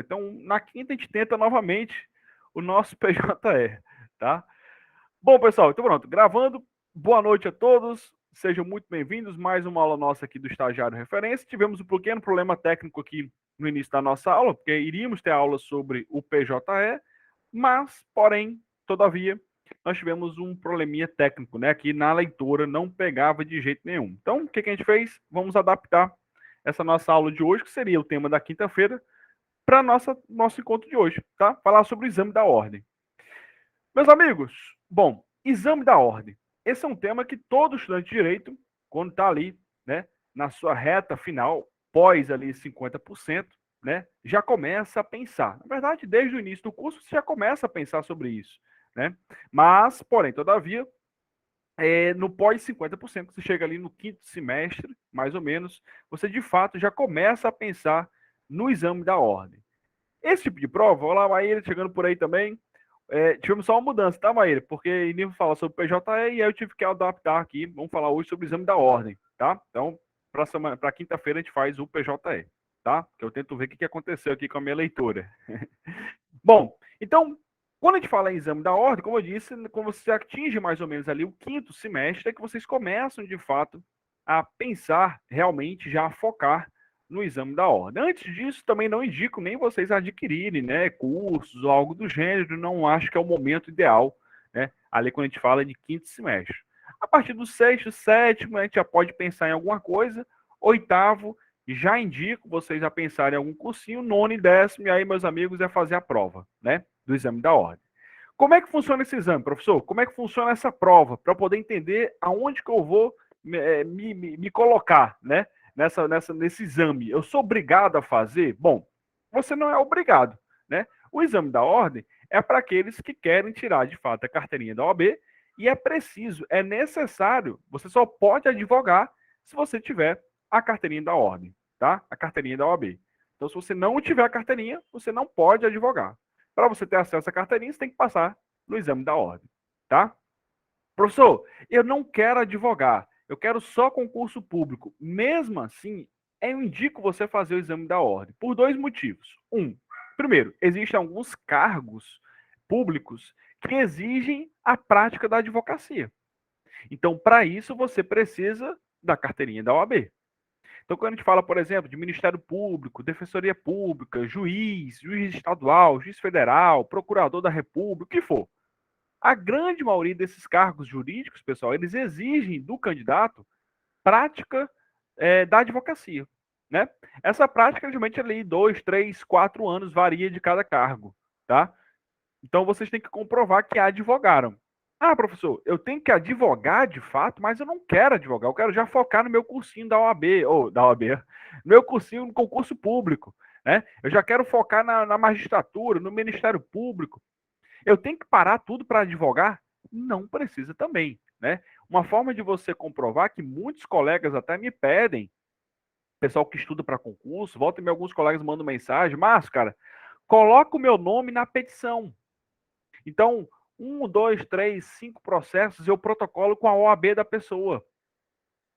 Então, na quinta a gente tenta novamente o nosso PJE, tá? Bom, pessoal, então pronto, gravando. Boa noite a todos, sejam muito bem-vindos. Mais uma aula nossa aqui do Estagiário Referência. Tivemos um pequeno problema técnico aqui no início da nossa aula, porque iríamos ter aula sobre o PJE, mas, porém, todavia, nós tivemos um probleminha técnico, né? Aqui na leitura não pegava de jeito nenhum. Então, o que a gente fez? Vamos adaptar essa nossa aula de hoje, que seria o tema da quinta-feira, para nosso encontro de hoje, tá? Falar sobre o exame da ordem. Meus amigos, bom, exame da ordem. Esse é um tema que todo estudante de direito, quando está ali, né, na sua reta final, pós ali 50%, né, já começa a pensar. Na verdade, desde o início do curso, você já começa a pensar sobre isso, né? Mas, porém, todavia, no pós 50%, você chega ali no quinto semestre, mais ou menos, você de fato já começa a pensar no exame da ordem. Esse tipo de prova, olá, Maíra, chegando por aí também. Tivemos só uma mudança, tá, Maíra? Porque Inível fala sobre PJE e aí eu tive que adaptar aqui. Vamos falar hoje sobre o exame da ordem, tá? Então, para quinta-feira a gente faz o PJE, tá? Que eu tento ver o que aconteceu aqui com a minha leitura. Bom, então, quando a gente fala em exame da ordem, como eu disse, quando você atinge mais ou menos ali o quinto semestre, é que vocês começam, de fato, a pensar realmente, já a focar no exame da ordem. Antes disso, também não indico nem vocês adquirirem, né, cursos ou algo do gênero, não acho que é o momento ideal, né, ali quando a gente fala de quinto semestre. A partir do sexto, sétimo, a gente já pode pensar em alguma coisa. Oitavo, já indico vocês a pensarem em algum cursinho. Nono e décimo, e aí, meus amigos, é fazer a prova, né, do exame da ordem. Como é que funciona esse exame, professor? Como é que funciona essa prova? Para poder entender aonde que eu vou me colocar, né? Nesse exame. Eu sou obrigado a fazer? Bom, você não é obrigado, né? O exame da ordem é para aqueles que querem tirar, de fato, a carteirinha da OAB e é preciso, é necessário, você só pode advogar se você tiver a carteirinha da ordem, tá? A carteirinha da OAB. Então, se você não tiver a carteirinha, você não pode advogar. Para você ter acesso à carteirinha, você tem que passar no exame da ordem, tá? Professor, eu não quero advogar, eu quero só concurso público. Mesmo assim, eu indico você fazer o exame da ordem, por dois motivos. Primeiro, existem alguns cargos públicos que exigem a prática da advocacia. Então, para isso, você precisa da carteirinha da OAB. Então, quando a gente fala, por exemplo, de Ministério Público, Defensoria Pública, juiz estadual, juiz federal, procurador da República, o que for, a grande maioria desses cargos jurídicos, pessoal, eles exigem do candidato prática da advocacia, né? Essa prática, geralmente, ali, 2, 3, 4 anos, varia de cada cargo, tá? Então, vocês têm que comprovar que advogaram. Ah, professor, eu tenho que advogar de fato, mas eu não quero advogar, eu quero já focar no meu cursinho da OAB, ou da OAB, no meu cursinho no concurso público, né? Eu já quero focar na magistratura, no Ministério Público. Eu tenho que parar tudo para advogar? Não precisa também, né? Uma forma de você comprovar que muitos colegas até me pedem, pessoal que estuda para concurso, volta e meia alguns colegas mandam mensagem, Márcio, cara, coloca o meu nome na petição. Então, 1, 2, 3, 5 processos eu protocolo com a OAB da pessoa,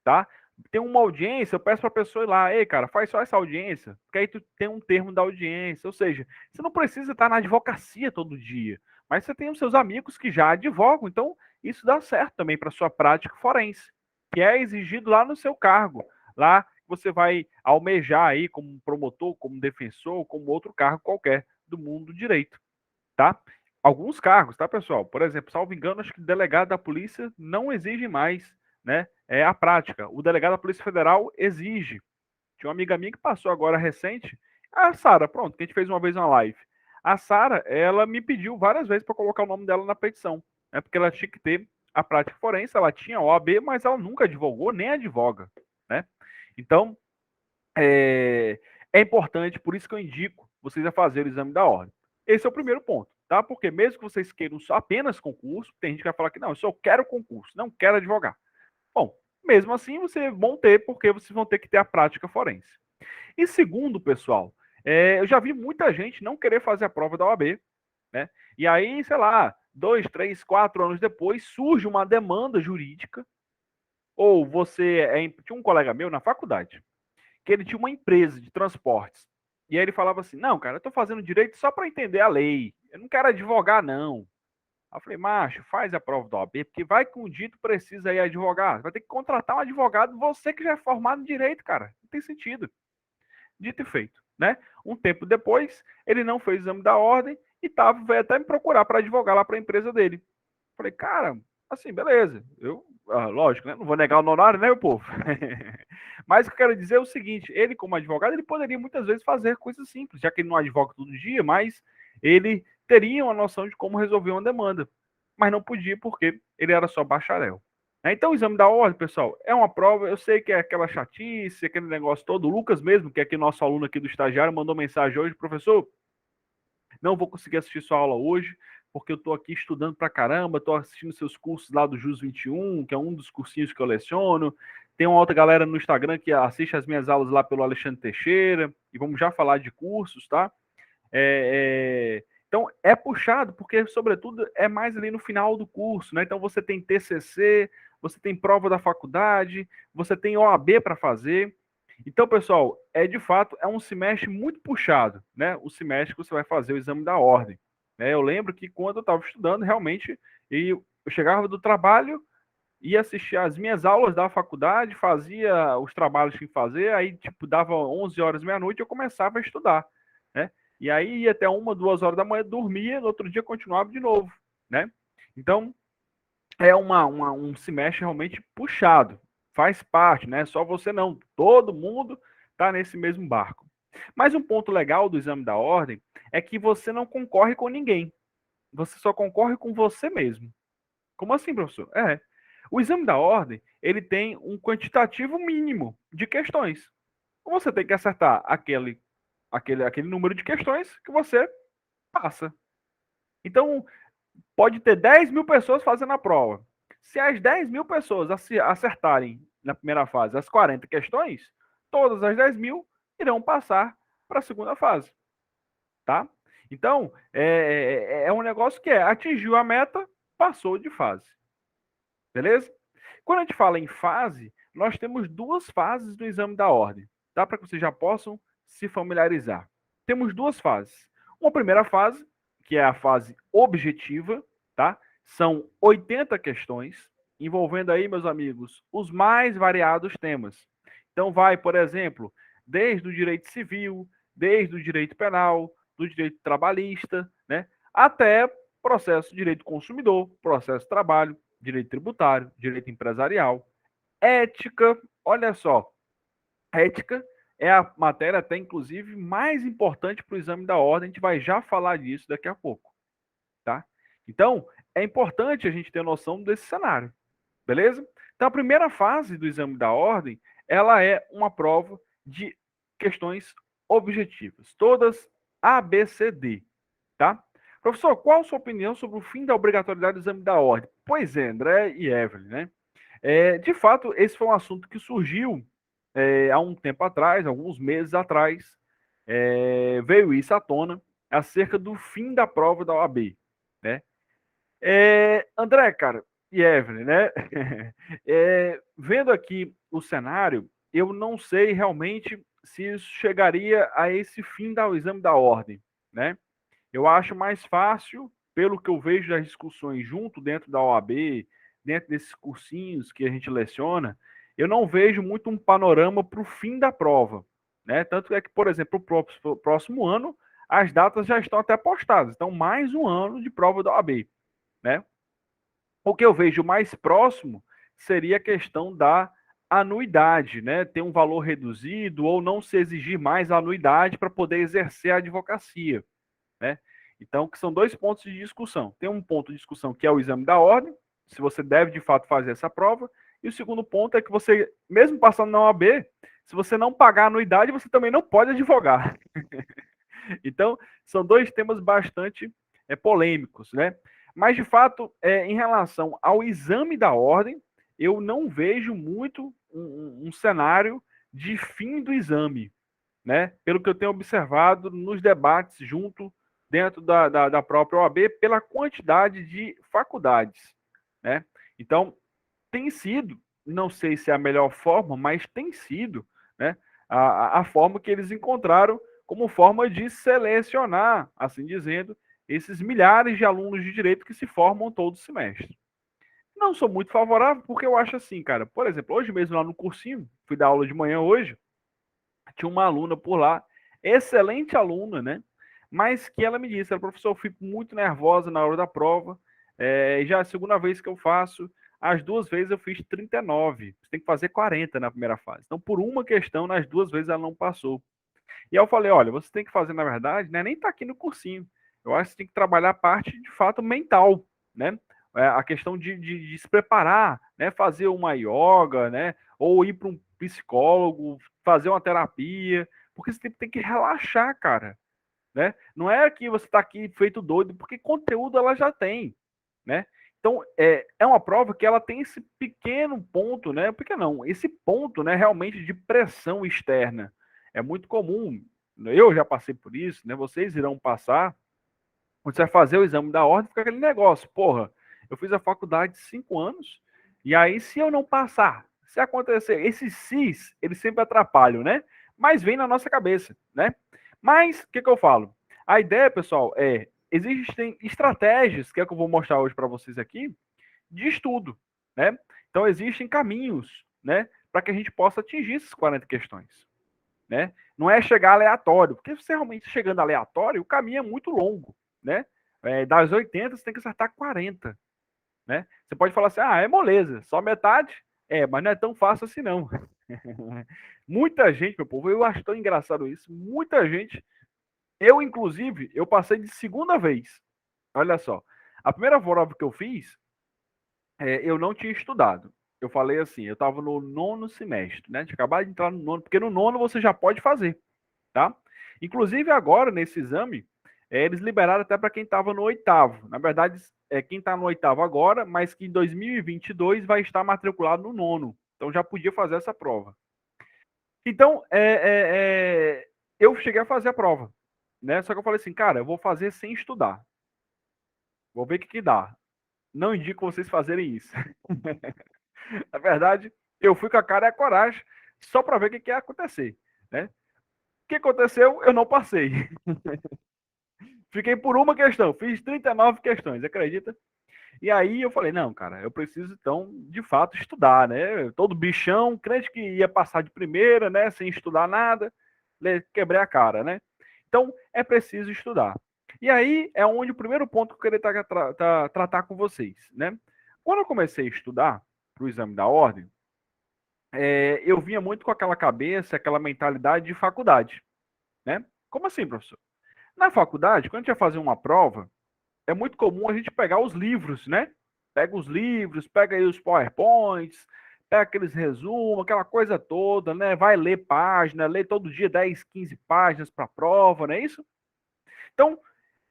tá? Tem uma audiência, eu peço para a pessoa ir lá, ei, cara, faz só essa audiência, porque aí tu tem um termo da audiência, ou seja, você não precisa estar na advocacia todo dia, mas você tem os seus amigos que já advogam, então isso dá certo também para sua prática forense, que é exigido lá no seu cargo, lá você vai almejar aí como promotor, como defensor, como outro cargo qualquer do mundo do direito, tá? Alguns cargos, tá, pessoal? Por exemplo, salvo engano, acho que o delegado da polícia não exige mais, né? É a prática. O delegado da Polícia Federal exige. Tinha uma amiga minha que passou agora recente, a Sara, pronto, que a gente fez uma vez uma live. A Sara, ela me pediu várias vezes para colocar o nome dela na petição, né? Porque ela tinha que ter a prática forense, ela tinha OAB, mas ela nunca advogou, nem advoga, né? Então, é importante, por isso que eu indico vocês a fazer o exame da ordem. Esse é o primeiro ponto, tá? Porque mesmo que vocês queiram só apenas concurso, tem gente que vai falar que não, eu só quero concurso, não quero advogar. Bom, mesmo assim, vocês vão ter, porque vocês vão ter que ter a prática forense. E segundo, pessoal, eu já vi muita gente não querer fazer a prova da OAB, né? E aí, sei lá, 2, 3, 4 anos depois, surge uma demanda jurídica, ou você tinha um colega meu na faculdade, que ele tinha uma empresa de transportes. E aí ele falava assim, não, cara, eu tô fazendo direito só para entender a lei. Eu não quero advogar, não. Aí eu falei, macho, faz a prova da OAB, porque vai que um dia tu precisa aí advogar. Vai ter que contratar um advogado, você que já é formado em direito, cara. Não tem sentido. Dito e feito, né? Um tempo depois, ele não fez o exame da ordem e veio até me procurar para advogar lá para a empresa dele. Falei, cara, assim, beleza. Lógico, né? Não vou negar o honorário, né, meu povo? Mas o que eu quero dizer é o seguinte: ele, como advogado, ele poderia muitas vezes fazer coisas simples, já que ele não advoga todo dia, mas ele teria uma noção de como resolver uma demanda. Mas não podia porque ele era só bacharel. Então, o exame da ordem, pessoal, é uma prova. Eu sei que é aquela chatice, aquele negócio todo. O Lucas mesmo, que é aqui nosso aluno aqui do estagiário, mandou mensagem hoje, professor, não vou conseguir assistir sua aula hoje, porque eu estou aqui estudando pra caramba, estou assistindo seus cursos lá do JUS 21, que é um dos cursinhos que eu leciono. Tem uma outra galera no Instagram que assiste as minhas aulas lá pelo Alexandre Teixeira, e vamos já falar de cursos, tá? Então, é puxado, porque, sobretudo, é mais ali no final do curso, né? Então, você tem TCC, você tem prova da faculdade, você tem OAB para fazer. Então, pessoal, de fato, é um semestre muito puxado, né? O semestre que você vai fazer o exame da ordem. Né? Eu lembro que quando eu estava estudando, realmente, eu chegava do trabalho, ia assistir as minhas aulas da faculdade, fazia os trabalhos que tinha que fazer, aí, tipo, dava 11 horas, meia-noite, eu começava a estudar, né? E aí ia até 1, 2 horas da manhã, dormia, no outro dia continuava de novo, né? Então, é um semestre realmente puxado, faz parte, né? Só você não, todo mundo está nesse mesmo barco. Mas um ponto legal do exame da ordem é que você não concorre com ninguém, você só concorre com você mesmo. Como assim, professor? O exame da ordem, ele tem um quantitativo mínimo de questões. Você tem que acertar aquele número de questões que você passa. Então, pode ter 10 mil pessoas fazendo a prova. Se as 10 mil pessoas acertarem na primeira fase as 40 questões, todas as 10 mil irão passar para a segunda fase, tá? Então, é um negócio que atingiu a meta, passou de fase, beleza? Quando a gente fala em fase, nós temos duas fases do exame da ordem, tá? Para que vocês já possam se familiarizar. Temos duas fases. Uma primeira fase, que é a fase objetiva, tá? São 80 questões, envolvendo aí, meus amigos, os mais variados temas. Então vai, por exemplo, desde o direito civil, desde o direito penal, do direito trabalhista, né? Até processo de direito consumidor, processo de trabalho, direito tributário, direito empresarial, ética. Olha só, ética é a matéria até inclusive mais importante para o exame da ordem. A gente vai já falar disso daqui a pouco, tá? Então, é importante a gente ter noção desse cenário, beleza? Então, a primeira fase do exame da ordem, ela é uma prova de questões objetivas, todas A, B, C, D, tá? Professor, qual a sua opinião sobre o fim da obrigatoriedade do exame da ordem? Pois é, André e Evelyn, né? De fato, esse foi um assunto que surgiu há um tempo atrás, alguns meses atrás, veio isso à tona, acerca do fim da prova da OAB, né? André, cara, e Evelyn, né? Vendo aqui o cenário, eu não sei realmente se isso chegaria a esse fim do exame da ordem, né? Eu acho mais fácil, pelo que eu vejo das discussões junto dentro da OAB, dentro desses cursinhos que a gente leciona, eu não vejo muito um panorama para o fim da prova, né? Tanto é que, por exemplo, o próximo ano, as datas já estão até postadas. Então, mais um ano de prova da OAB, né? O que eu vejo mais próximo seria a questão da anuidade, né? Ter um valor reduzido ou não se exigir mais a anuidade para poder exercer a advocacia, né? Então, que são dois pontos de discussão. Tem um ponto de discussão que é o exame da ordem, se você deve de fato fazer essa prova, e o segundo ponto é que você, mesmo passando na OAB, se você não pagar a anuidade, você também não pode advogar. Então, são dois temas bastante polêmicos, né? Mas, de fato, em relação ao exame da ordem, eu não vejo muito um cenário de fim do exame, né? Pelo que eu tenho observado nos debates junto dentro da própria OAB, pela quantidade de faculdades, né? Então, tem sido, não sei se é a melhor forma, mas tem sido, né, a forma que eles encontraram como forma de selecionar, assim dizendo, esses milhares de alunos de direito que se formam todo semestre. Não sou muito favorável porque eu acho assim, cara. Por exemplo, hoje mesmo lá no cursinho, fui dar aula de manhã hoje, tinha uma aluna por lá, excelente aluna, né? Mas que ela me disse, professor, eu fico muito nervosa na hora da prova, já é a segunda vez que eu faço, as duas vezes eu fiz 39, você tem que fazer 40 na primeira fase. Então, por uma questão, nas duas vezes ela não passou. E aí eu falei, olha, você tem que fazer, na verdade, né, nem tá aqui no cursinho. Eu acho que você tem que trabalhar a parte, de fato, mental, né? A questão de se preparar, né? Fazer uma yoga, né? Ou ir para um psicólogo, fazer uma terapia, porque você tem que relaxar, cara, né? Não é que você está aqui feito doido, porque conteúdo ela já tem, né? Então, é uma prova que ela tem esse pequeno ponto, né? Por que não? Esse ponto, né, realmente de pressão externa. É muito comum, eu já passei por isso, né? Vocês irão passar, quando você vai fazer o exame da ordem, fica aquele negócio, porra, eu fiz a faculdade 5 anos, e aí se eu não passar, se acontecer, esses cis, eles sempre atrapalham, né? Mas vem na nossa cabeça, né? Mas, o que eu falo? A ideia, pessoal, existem estratégias, que é o que eu vou mostrar hoje para vocês aqui, de estudo, né? Então, existem caminhos, né, para que a gente possa atingir essas 40 questões, né? Não é chegar aleatório, porque você realmente chegando aleatório, o caminho é muito longo, né? Das 80, você tem que acertar 40, né? Você pode falar assim, é moleza, só metade? Mas não é tão fácil assim, não. Muita gente, meu povo, eu acho tão engraçado isso, muita gente, eu, inclusive, eu passei de segunda vez. Olha só, a primeira prova que eu fiz, eu não tinha estudado. Eu falei assim, eu estava no nono semestre, né? Tinha acabado de entrar no nono, porque no nono você já pode fazer, tá? Inclusive agora, nesse exame, eles liberaram até para quem estava no oitavo. Na verdade, quem está no oitavo agora, mas que em 2022 vai estar matriculado no nono. Então já podia fazer essa prova. Então, eu cheguei a fazer a prova, né? Só que eu falei assim, cara, eu vou fazer sem estudar. Vou ver o que dá. Não indico vocês fazerem isso. Na verdade, eu fui com a cara e a coragem só para ver o que ia acontecer, né? O que aconteceu? Eu não passei. Fiquei por uma questão, fiz 39 questões, acredita? E aí eu falei, não, cara, eu preciso então, de fato, estudar, né? Todo bichão, crente que ia passar de primeira, né? Sem estudar nada, quebrei a cara, né? Então, é preciso estudar. E aí é onde o primeiro ponto que eu queria tratar com vocês, né? Quando eu comecei a estudar para o exame da ordem, eu vinha muito com aquela cabeça, aquela mentalidade de faculdade, né? Como assim, professor? Na faculdade, quando a gente ia fazer uma prova, é muito comum a gente pegar os livros, né? Pega os livros, pega aí os PowerPoints, pega aqueles resumos, aquela coisa toda, né? Vai ler página, lê todo dia 10, 15 páginas para a prova, não é isso? Então,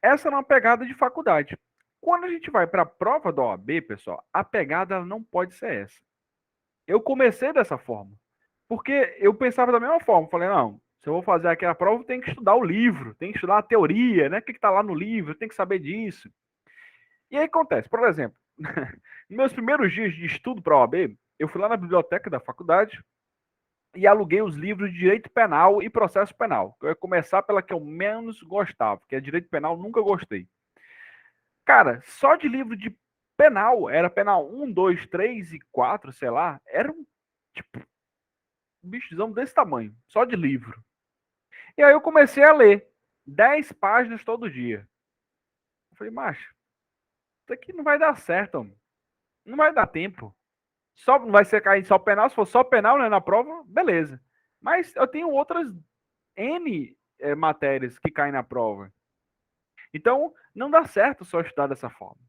essa é uma pegada de faculdade. Quando a gente vai para a prova da OAB, pessoal, a pegada ela não pode ser essa. Eu comecei dessa forma, porque eu pensava da mesma forma. Falei, não, se eu vou fazer aquela prova, tem que estudar o livro, tem que estudar a teoria, né? O que está lá no livro, tem que saber disso. E aí acontece, por exemplo, nos meus primeiros dias de estudo para a OAB, eu fui lá na biblioteca da faculdade e aluguei os livros de Direito Penal e Processo Penal. Eu ia começar pela que eu menos gostava, que é Direito Penal, nunca gostei. Cara, só de livro de penal, era penal 1, 2, 3 e 4, sei lá, era um tipo, um bichozão desse tamanho, só de livro. E aí eu comecei a ler 10 páginas todo dia. Eu falei, macho, isso aqui não vai dar certo, homem. Não vai dar tempo. Só não vai ser cair só penal, se for só penal, né, na prova, beleza. Mas eu tenho outras N matérias que caem na prova. Então, não dá certo só estudar dessa forma.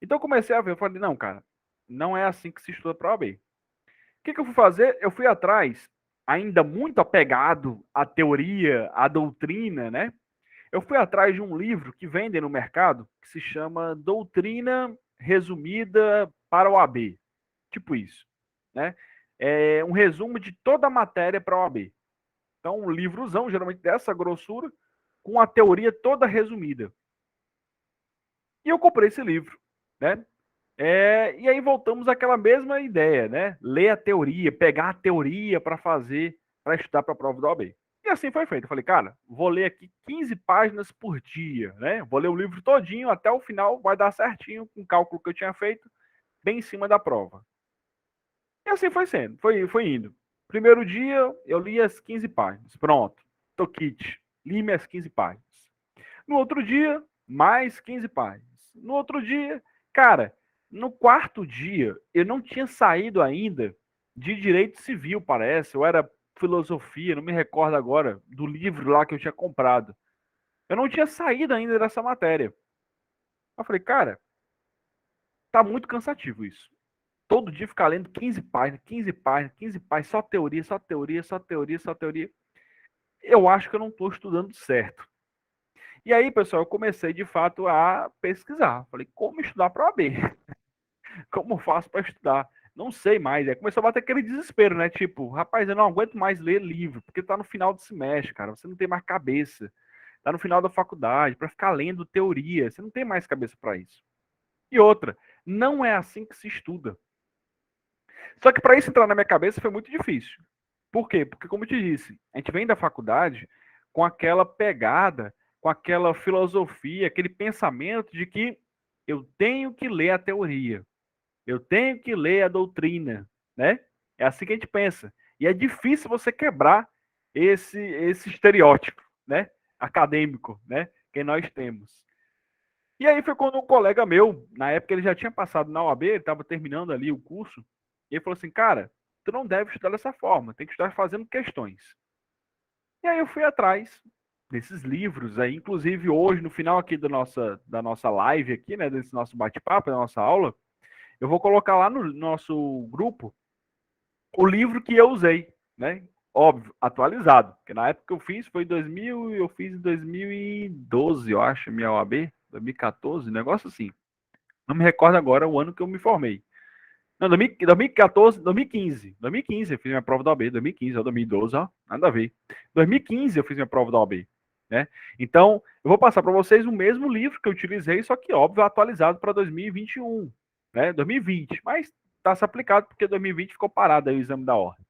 Então, eu comecei a ver, eu falei, não, cara, não é assim que se estuda para a OAB. O que eu fui fazer? Eu fui atrás, ainda muito apegado à teoria, à doutrina, né? Eu fui atrás de um livro que vendem no mercado, que se chama Doutrina Resumida para a OAB. Tipo isso, né? É um resumo de toda a matéria para a OAB. Então, um livrozão, geralmente dessa grossura, com a teoria toda resumida. E eu comprei esse livro, né? E aí voltamos àquela mesma ideia, né? Ler a teoria, pegar a teoria para fazer, para estudar para a prova da OAB. E E assim foi feito. Eu falei, cara, vou ler aqui 15 páginas por dia, né? Vou ler o livro todinho até o final, vai dar certinho com o cálculo que eu tinha feito, bem em cima da prova. E assim foi sendo, foi indo. Primeiro dia, eu li as 15 páginas. Pronto, tô kit. Li minhas 15 páginas. No outro dia, mais 15 páginas. No outro dia, cara, no quarto dia, eu não tinha saído ainda de direito civil, parece, ou era filosofia, não me recordo agora, do livro lá que eu tinha comprado. Eu não tinha saído ainda dessa matéria. Eu falei, cara, tá muito cansativo isso. Todo dia ficar lendo 15 páginas, 15 páginas, 15 páginas, só teoria, só teoria, só teoria, só teoria. Eu acho que eu não estou estudando certo. E aí, pessoal, eu comecei de fato a pesquisar. Falei, como estudar para a OAB? Como faço para estudar? Não sei mais. Aí começou a bater aquele desespero, né? Tipo, rapaz, eu não aguento mais ler livro, porque tá no final do semestre, cara. Você não tem mais cabeça. Tá no final da faculdade, para ficar lendo teoria. Você não tem mais cabeça para isso. E outra, não é assim que se estuda. Só que para isso entrar na minha cabeça foi muito difícil. Por quê? Porque, como eu te disse, a gente vem da faculdade com aquela pegada, com aquela filosofia, aquele pensamento de que eu tenho que ler a teoria, eu tenho que ler a doutrina, né? É assim que a gente pensa. E é difícil você quebrar esse estereótipo, né? Acadêmico, né? Que nós temos. E aí foi quando um colega meu, na época ele já tinha passado na OAB, ele estava terminando ali o curso, e ele falou assim, cara, tu não deve estudar dessa forma, tem que estudar fazendo questões. E aí eu fui atrás desses livros aí, inclusive hoje, no final aqui da nossa live aqui, né, desse nosso bate-papo, da nossa aula, eu vou colocar lá no nosso grupo o livro que eu usei, né? Óbvio, atualizado, porque na época que eu fiz foi em 2000, eu fiz em 2012, eu acho, minha OAB, 2014, negócio assim. Não me recordo agora o ano que eu me formei. Não, 2014, 2015. 2015 eu fiz minha prova da OAB. 2015 ou 2012, ó, nada a ver. 2015 eu fiz minha prova da OAB. Né? Então, eu vou passar para vocês o mesmo livro que eu utilizei, só que, óbvio, atualizado para 2021. Né? 2020. Mas está se aplicado porque 2020 ficou parado aí o exame da ordem.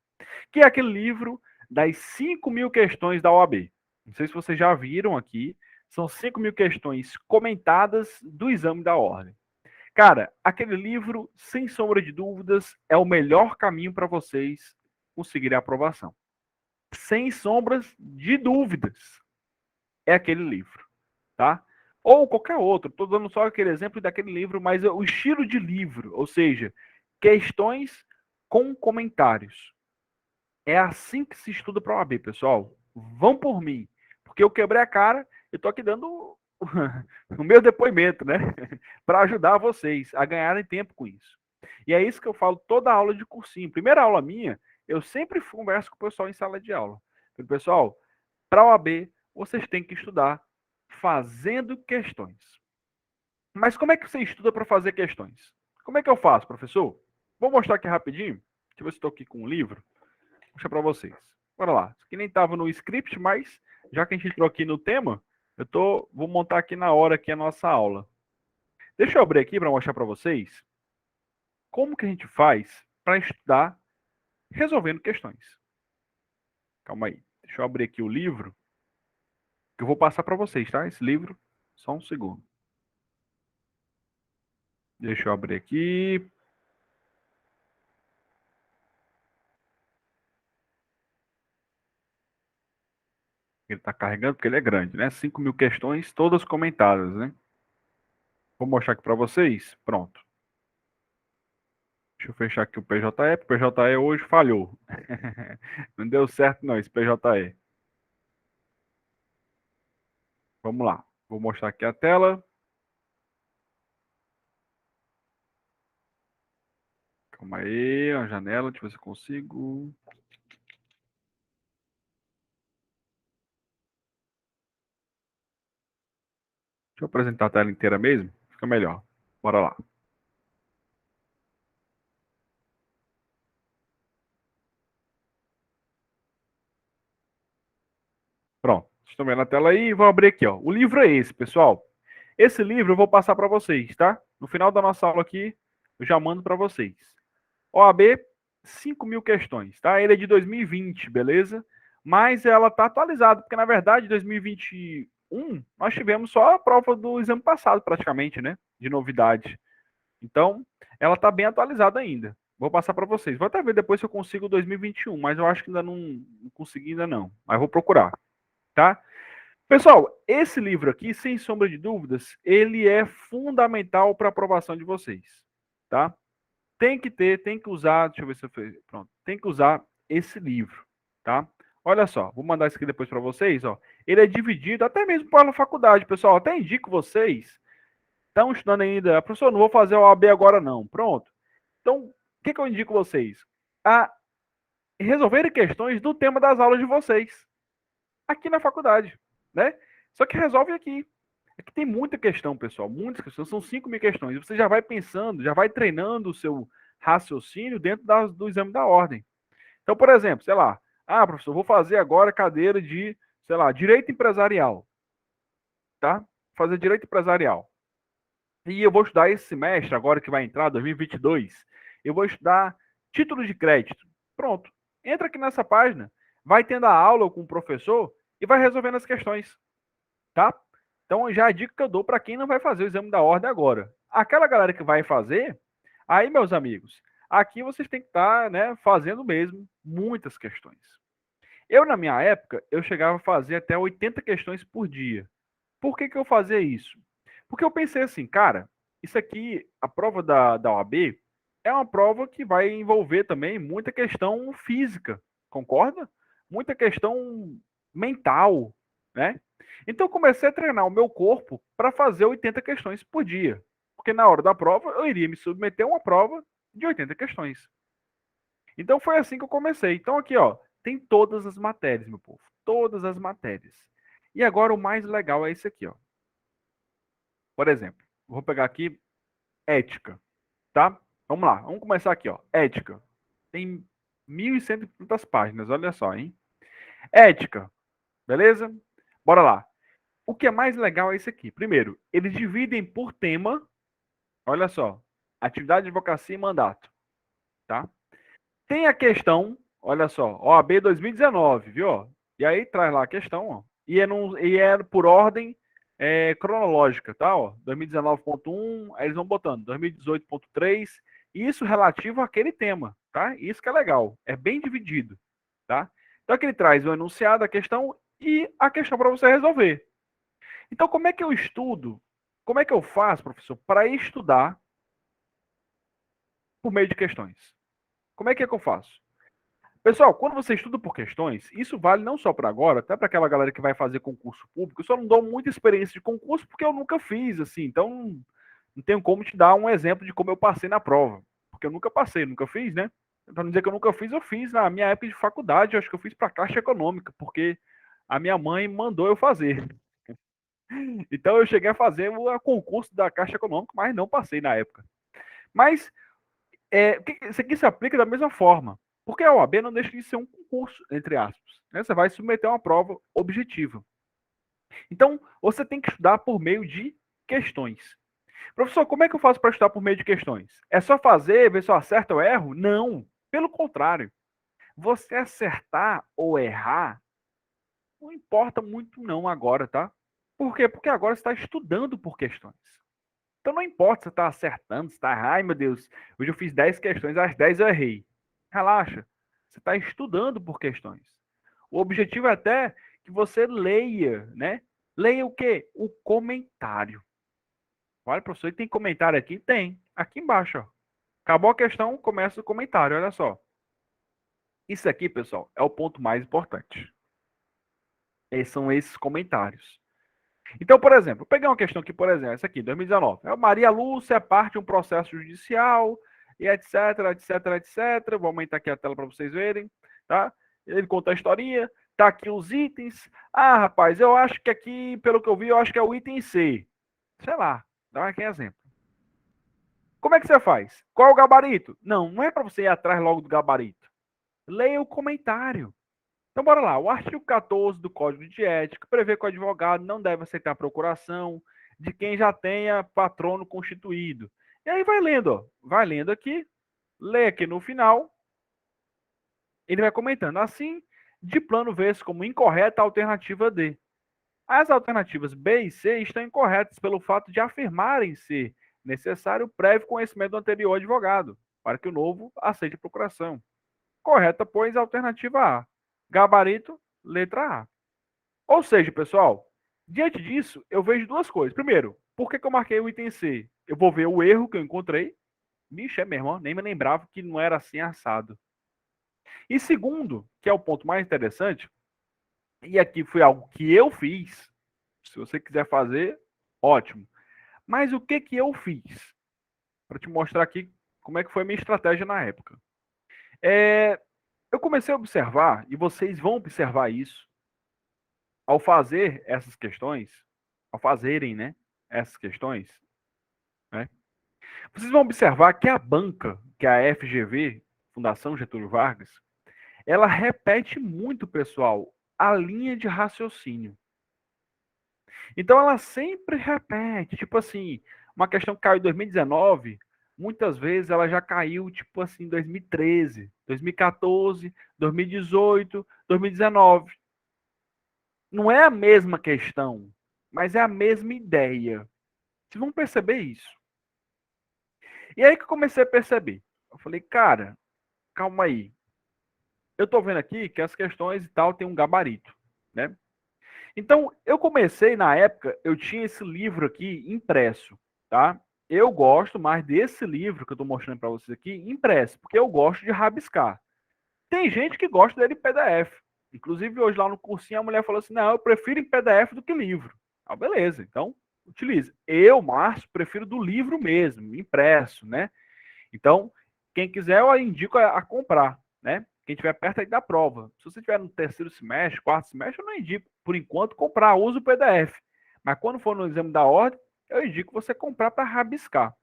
Que é aquele livro das 5.000 questões da OAB. Não sei se vocês já viram aqui. São 5.000 questões comentadas do exame da ordem. Cara, aquele livro, sem sombra de dúvidas, é o melhor caminho para vocês conseguirem a aprovação. Sem sombras de dúvidas, é aquele livro, tá? Ou qualquer outro. Estou dando só aquele exemplo daquele livro, mas o estilo de livro, ou seja, questões com comentários. É assim que se estuda para a OAB, pessoal. Vão por mim, porque eu quebrei a cara, eu tô aqui dando o meu depoimento, né? Para ajudar vocês a ganharem tempo com isso. E é isso que eu falo toda aula de cursinho. Primeira aula minha, eu sempre converso com o pessoal em sala de aula. Pessoal, para a OAB, vocês têm que estudar fazendo questões. Mas como é que você estuda para fazer questões? Como é que eu faço, professor? Vou mostrar aqui rapidinho. Deixa eu ver se estou aqui com um livro. Vou mostrar para vocês. Bora lá. Isso aqui nem estava no script, mas já que a gente entrou aqui no tema, vou montar aqui na hora aqui a nossa aula. Deixa eu abrir aqui para mostrar para vocês como que a gente faz para estudar resolvendo questões. Calma aí. Deixa eu abrir aqui o livro que eu vou passar para vocês, tá? Esse livro, só um segundo. Deixa eu abrir aqui. Ele está carregando porque ele é grande, né? 5.000 questões, todas comentadas, né? Vou mostrar aqui para vocês. Pronto. Deixa eu fechar aqui o PJE, porque o PJE hoje falhou. Não deu certo não, esse PJE. Vamos lá. Vou mostrar aqui a tela. Calma aí, a janela, deixa eu ver se eu consigo. Deixa eu apresentar a tela inteira mesmo, fica melhor. Bora lá. Pronto, estão vendo a tela aí? Vou abrir aqui, ó. O livro é esse, pessoal. Esse livro eu vou passar para vocês, tá? No final da nossa aula aqui, eu já mando para vocês. OAB, 5.000 questões, tá? Ele é de 2020, beleza? mas ela está atualizada, porque na verdade, em 2021, nós tivemos só a prova do exame passado, praticamente, né? De novidade. Então, ela está bem atualizada ainda. Vou passar para vocês. Vou até ver depois se eu consigo 2021, mas eu acho que ainda não consegui ainda não. Mas vou procurar, tá? Pessoal, esse livro aqui, sem sombra de dúvidas, ele é fundamental para a aprovação de vocês, tá? Tem que ter, tem que usar, deixa eu ver se eu fiz, pronto, tem que usar esse livro, tá? Olha só, vou mandar isso aqui depois para vocês, ó. Ele é dividido até mesmo para a faculdade, pessoal. Até indico vocês, estão estudando ainda, professor, não vou fazer o OAB agora não, pronto. Então, o que eu indico vocês? A resolverem questões do tema das aulas de vocês, aqui na faculdade, né? Só que resolve aqui. Aqui tem muita questão, pessoal, muitas questões, são 5.000 questões. Você já vai pensando, já vai treinando o seu raciocínio dentro do exame da ordem. Então, por exemplo, sei lá, professor, vou fazer agora cadeira de, sei lá, direito empresarial, tá? Fazer direito empresarial. E eu vou estudar esse semestre, agora que vai entrar, 2022, eu vou estudar título de crédito. Pronto. Entra aqui nessa página, vai tendo a aula com o professor e vai resolvendo as questões, tá? Então, já a dica que eu dou para quem não vai fazer o exame da ordem agora. Aquela galera que vai fazer, aí, meus amigos, aqui vocês têm que estar, né, fazendo mesmo muitas questões. Eu, na minha época, eu chegava a fazer até 80 questões por dia. Por que eu fazia isso? Porque eu pensei assim, cara, isso aqui, a prova da OAB, é uma prova que vai envolver também muita questão física, concorda? Muita questão mental, né? Então eu comecei a treinar o meu corpo para fazer 80 questões por dia. Porque na hora da prova eu iria me submeter a uma prova de 80 questões. Então foi assim que eu comecei. Então aqui, ó, tem todas as matérias, meu povo. Todas as matérias. E agora o mais legal é esse aqui, ó. Por exemplo, vou pegar aqui ética, tá? Vamos lá, vamos começar aqui, ó. Ética. Tem 1.100 e tantas páginas, olha só, hein? Ética, beleza? Bora lá. O que é mais legal é isso aqui. Primeiro, eles dividem por tema, olha só, atividade, advocacia e mandato, tá? Tem a questão, olha só, OAB 2019, viu? E aí traz lá a questão, ó. E é por ordem cronológica, tá? Ó, 2019.1, aí eles vão botando 2018.3, isso relativo àquele tema, tá? Isso que é legal, é bem dividido, tá? Então aqui ele traz o enunciado, a questão e a questão para você resolver. Então como é que eu estudo? Como é que eu faço, professor, para estudar por meio de questões? Como é que eu faço? Pessoal, quando você estuda por questões, isso vale não só para agora, até para aquela galera que vai fazer concurso público. Eu só não dou muita experiência de concurso porque eu nunca fiz, assim. Então, não tenho como te dar um exemplo de como eu passei na prova. Porque eu nunca passei, nunca fiz, né? Para não dizer que eu nunca fiz, eu fiz na minha época de faculdade. Eu acho que eu fiz para a Caixa Econômica, porque a minha mãe mandou eu fazer. Então, eu cheguei a fazer o concurso da Caixa Econômica, mas não passei na época. Mas isso aqui se aplica da mesma forma. Porque a OAB não deixa de ser um concurso, entre aspas. Né? Você vai submeter uma prova objetiva. Então, você tem que estudar por meio de questões. Professor, como é que eu faço para estudar por meio de questões? É só fazer, ver se eu acerto ou erro? Não. Pelo contrário. Você acertar ou errar não importa muito não agora, tá? Por quê? Porque agora você está estudando por questões. Então não importa se você está acertando, se está errando. Ai, meu Deus, hoje eu fiz 10 questões, as 10 eu errei. Relaxa. Você está estudando por questões. O objetivo é até que você leia, né? Leia o quê? O comentário. Olha, professor, tem comentário aqui? Tem. Aqui embaixo, ó. Acabou a questão, começa o comentário. Olha só. Isso aqui, pessoal, é o ponto mais importante. São esses comentários. Então, por exemplo, vou pegar uma questão aqui, por exemplo, essa aqui, 2019. Maria Lúcia é parte de um processo judicial, e etc, etc, etc. Vou aumentar aqui a tela para vocês verem, tá? Ele conta a historinha, tá aqui os itens. Rapaz, eu acho que aqui, pelo que eu vi, eu acho que é o item C. Sei lá, dá aqui um exemplo. Como é que você faz? Qual é o gabarito? Não é para você ir atrás logo do gabarito. Leia o comentário. Então, bora lá. O artigo 14 do Código de Ética prevê que o advogado não deve aceitar a procuração de quem já tenha patrono constituído. E aí vai lendo, ó. Vai lendo aqui, lê aqui no final, ele vai comentando. Assim, de plano ver-se como incorreta a alternativa D. As alternativas B e C estão incorretas pelo fato de afirmarem ser necessário prévio conhecimento do anterior advogado, para que o novo aceite a procuração. Correta, pois, a alternativa A. Gabarito, letra A. Ou seja, pessoal, diante disso, eu vejo duas coisas. Primeiro, por que eu marquei o item C? Eu vou ver o erro que eu encontrei. Bicho, é mesmo, ó, nem me lembrava que não era assim assado. E segundo, que é o ponto mais interessante, e aqui foi algo que eu fiz. Se você quiser fazer, ótimo. Mas o que eu fiz? Para te mostrar aqui como é que foi a minha estratégia na época. Eu comecei a observar, e vocês vão observar isso, ao fazer essas questões, ao fazerem, né, essas questões, né, vocês vão observar que a banca, que é a FGV, Fundação Getúlio Vargas, ela repete muito, pessoal, a linha de raciocínio. Então ela sempre repete, tipo assim, uma questão que caiu em 2019, muitas vezes ela já caiu, tipo assim, em 2013, 2014, 2018, 2019. Não é a mesma questão, mas é a mesma ideia. Vocês vão perceber isso. E aí que eu comecei a perceber. Eu falei, cara, calma aí. Eu tô vendo aqui que as questões e tal tem um gabarito, né? Então, eu comecei na época, eu tinha esse livro aqui impresso, tá? Eu gosto mais desse livro que eu tô mostrando para vocês aqui impresso, porque eu gosto de rabiscar. Tem gente que gosta dele em PDF. Inclusive, hoje lá no cursinho, a mulher falou assim: não, eu prefiro em PDF do que livro. Ah, beleza, então utilize. Eu, Márcio, prefiro do livro mesmo, impresso, né? Então, quem quiser, eu indico a comprar, né? Quem estiver perto aí da prova. Se você estiver no terceiro semestre, quarto semestre, eu não indico, por enquanto, comprar. Usa o PDF. Mas quando for no exame da ordem, eu indico você comprar para rabiscar.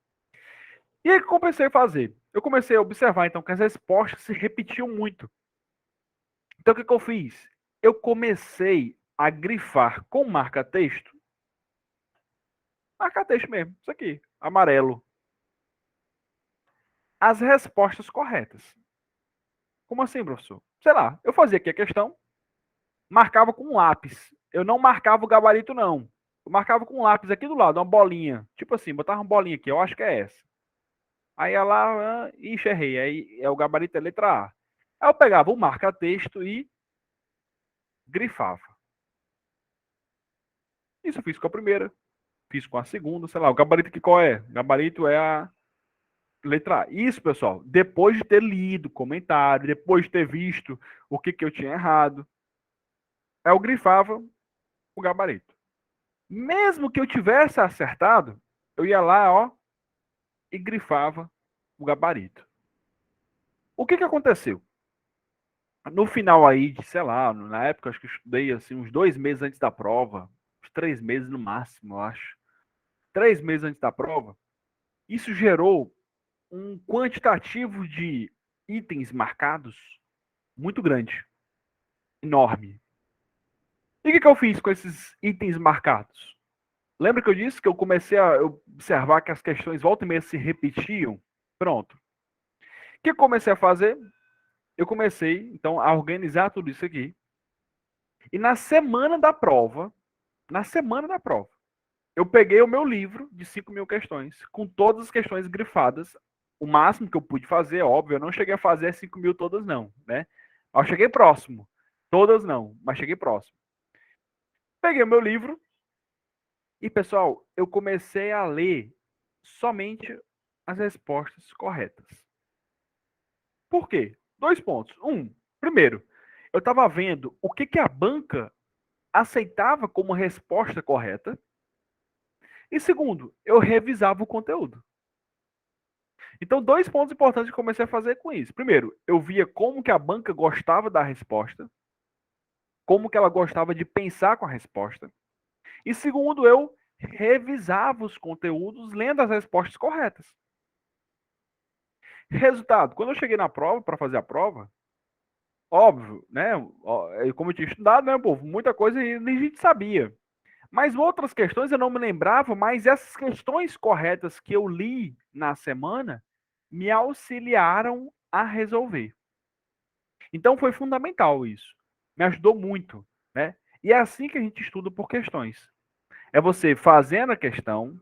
E aí, o que eu comecei a fazer? Eu comecei a observar, então, que as respostas se repetiam muito. Então, o que eu fiz? Eu comecei a grifar com marca-texto. Marca-texto mesmo, isso aqui, amarelo. As respostas corretas. Como assim, professor? Sei lá, eu fazia aqui a questão, marcava com um lápis. Eu não marcava o gabarito, não. Eu marcava com um lápis aqui do lado, uma bolinha. Tipo assim, botava uma bolinha aqui, eu acho que é essa. Aí ia lá, ixi, errei. Aí é o gabarito é letra A. Aí eu pegava o marca-texto e grifava. Isso eu fiz com a primeira, fiz com a segunda, sei lá. O gabarito aqui qual é? O gabarito é a letra A. Isso, pessoal, depois de ter lido o comentário, depois de ter visto o que eu tinha errado. Aí eu grifava o gabarito. Mesmo que eu tivesse acertado, eu ia lá, ó, e grifava o gabarito. O que aconteceu? No final aí de, sei lá, na época acho que eu estudei assim uns 2 meses antes da prova, uns 3 meses no máximo, eu acho. 3 meses antes da prova, isso gerou um quantitativo de itens marcados muito grande, enorme. E o que eu fiz com esses itens marcados? Lembra que eu disse que eu comecei a observar que as questões volta e meia se repetiam? Pronto. O que eu comecei a fazer? Eu comecei, então, a organizar tudo isso aqui. E na semana da prova, eu peguei o meu livro de 5.000 questões, com todas as questões grifadas, o máximo que eu pude fazer, óbvio, eu não cheguei a fazer as 5.000 todas não, né? Eu cheguei próximo. Todas não, mas cheguei próximo. Peguei o meu livro e, pessoal, eu comecei a ler somente as respostas corretas. Por quê? 2 pontos. Primeiro, eu estava vendo o que a banca aceitava como resposta correta. E segundo, eu revisava o conteúdo. Então, 2 pontos importantes que eu comecei a fazer com isso. Primeiro, eu via como que a banca gostava da resposta, como que ela gostava de pensar com a resposta. E segundo, eu revisava os conteúdos lendo as respostas corretas. Resultado, quando eu cheguei na prova, para fazer a prova, óbvio, né? Como eu tinha estudado, né, povo? Muita coisa a gente sabia. Mas outras questões eu não me lembrava, mas essas questões corretas que eu li na semana me auxiliaram a resolver. Então foi fundamental isso. Me ajudou muito, né? E é assim que a gente estuda por questões. É você fazendo a questão,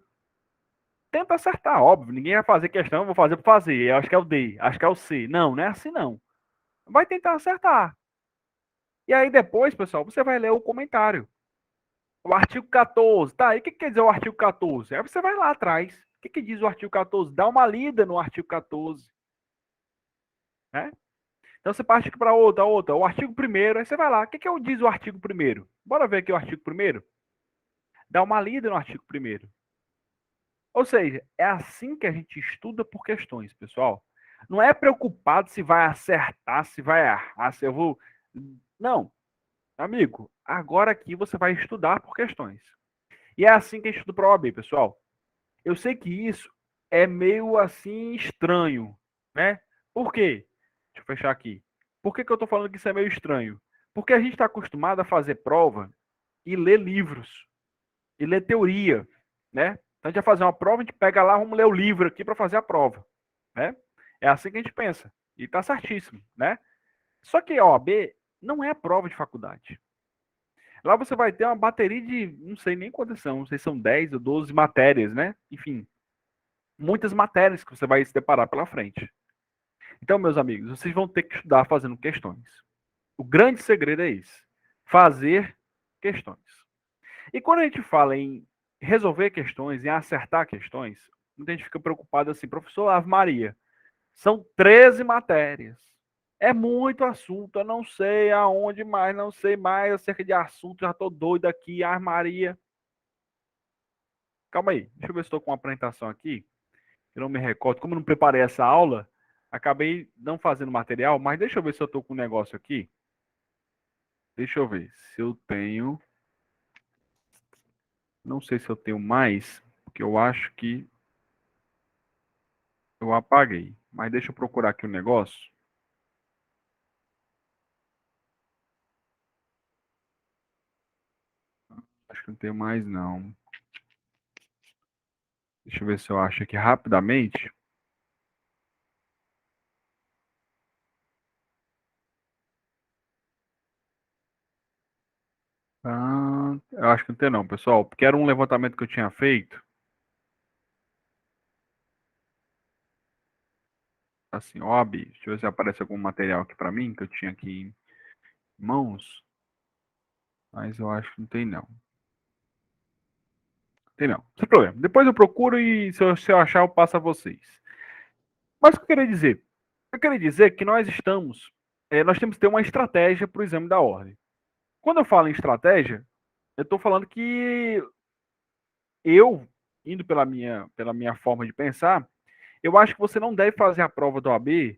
tenta acertar, óbvio. Ninguém vai fazer questão, eu vou fazer por fazer. Eu acho que é o D, acho que é o C. Não, não é assim não. Vai tentar acertar. E aí depois, pessoal, você vai ler o comentário. O artigo 14, tá? E o que quer dizer o artigo 14? Aí você vai lá atrás. O que diz o artigo 14? Dá uma lida no artigo 14. Né? Então você parte para outra. O artigo 1º, aí você vai lá. O que diz o artigo 1º? Bora ver aqui o artigo 1º? Dá uma lida no artigo 1º. Ou seja, é assim que a gente estuda por questões, pessoal. Não é preocupado se vai acertar, se vai errar, se eu vou. Não, amigo, agora aqui você vai estudar por questões. E é assim que a gente estuda para a OAB, pessoal. Eu sei que isso é meio assim estranho, né? Por quê? Deixa eu fechar aqui. Por que eu estou falando que isso é meio estranho? Porque a gente está acostumado a fazer prova e ler livros, e ler teoria, né? Então a gente vai fazer uma prova, a gente pega lá, vamos ler o livro aqui para fazer a prova, né? É assim que a gente pensa. E tá certíssimo, né? Só que a OAB não é prova de faculdade. Lá você vai ter uma bateria de, não sei nem quantas são, não sei se são 10 ou 12 matérias, né? Enfim, muitas matérias que você vai se deparar pela frente. Então, meus amigos, vocês vão ter que estudar fazendo questões. O grande segredo é esse: fazer questões. E quando a gente fala em resolver questões, em acertar questões, muita gente fica preocupado assim, professor Ave Maria, são 13 matérias. É muito assunto, eu não sei aonde mais, não sei mais acerca de assunto, já estou doido aqui, Ave Maria. Calma aí, deixa eu ver se estou com uma apresentação aqui. Eu não me recordo, como eu não preparei essa aula, acabei não fazendo material, mas deixa eu ver se eu estou com um negócio aqui. Deixa eu ver se eu tenho. Não sei se eu tenho mais, porque eu acho que eu apaguei. Mas deixa eu procurar aqui o negócio. Acho que não tenho mais, não. Deixa eu ver se eu acho aqui rapidamente. Eu acho que não tem não, pessoal. Porque era um levantamento que eu tinha feito. Assim, OAB. Deixa eu ver se aparece algum material aqui para mim, que eu tinha aqui em mãos. Mas eu acho que não tem não. Tem não. Sem problema. Depois eu procuro e se eu achar, eu passo a vocês. Mas o que eu queria dizer? Eu queria dizer que nós temos que ter uma estratégia para o exame da ordem. Quando eu falo em estratégia, eu estou falando que eu, indo pela minha forma de pensar, eu acho que você não deve fazer a prova do OAB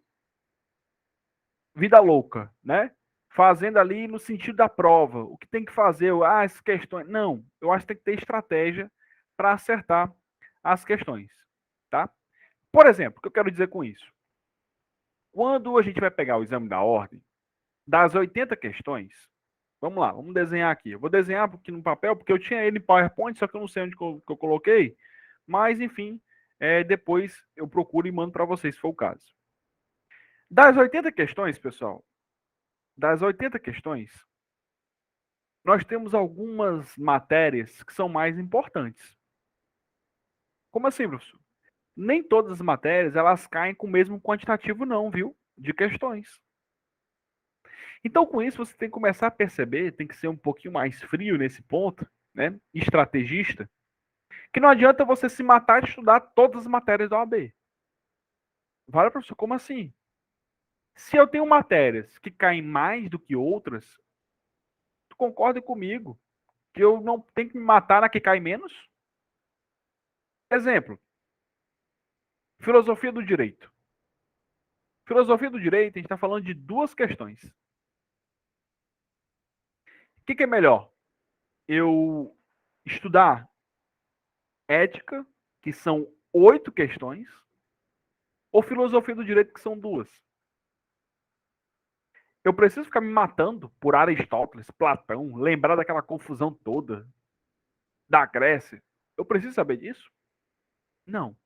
vida louca, né? Fazendo ali no sentido da prova, o que tem que fazer, as questões. Não, eu acho que tem que ter estratégia para acertar as questões, tá? Por exemplo, o que eu quero dizer com isso? Quando a gente vai pegar o exame da ordem, das 80 questões, vamos lá, vamos desenhar aqui. Eu vou desenhar aqui no papel, porque eu tinha ele em PowerPoint, só que eu não sei onde que eu coloquei. Mas, enfim, depois eu procuro e mando para vocês, se for o caso. Das 80 questões, pessoal, das 80 questões, nós temos algumas matérias que são mais importantes. Como assim, professor? Nem todas as matérias elas caem com o mesmo quantitativo, não, viu? De questões. Então, com isso, você tem que começar a perceber, tem que ser um pouquinho mais frio nesse ponto, né? Estrategista, que não adianta você se matar de estudar todas as matérias da OAB. Vale, professor, como assim? Se eu tenho matérias que caem mais do que outras, tu concorda comigo que eu não tenho que me matar na que cai menos? Exemplo, filosofia do direito. Filosofia do direito, a gente está falando de duas questões. O que é melhor? Eu estudar ética, que são 8 questões, ou filosofia do direito, que são duas? Eu preciso ficar me matando por Aristóteles, Platão, lembrar daquela confusão toda da Grécia? Eu preciso saber disso? Não.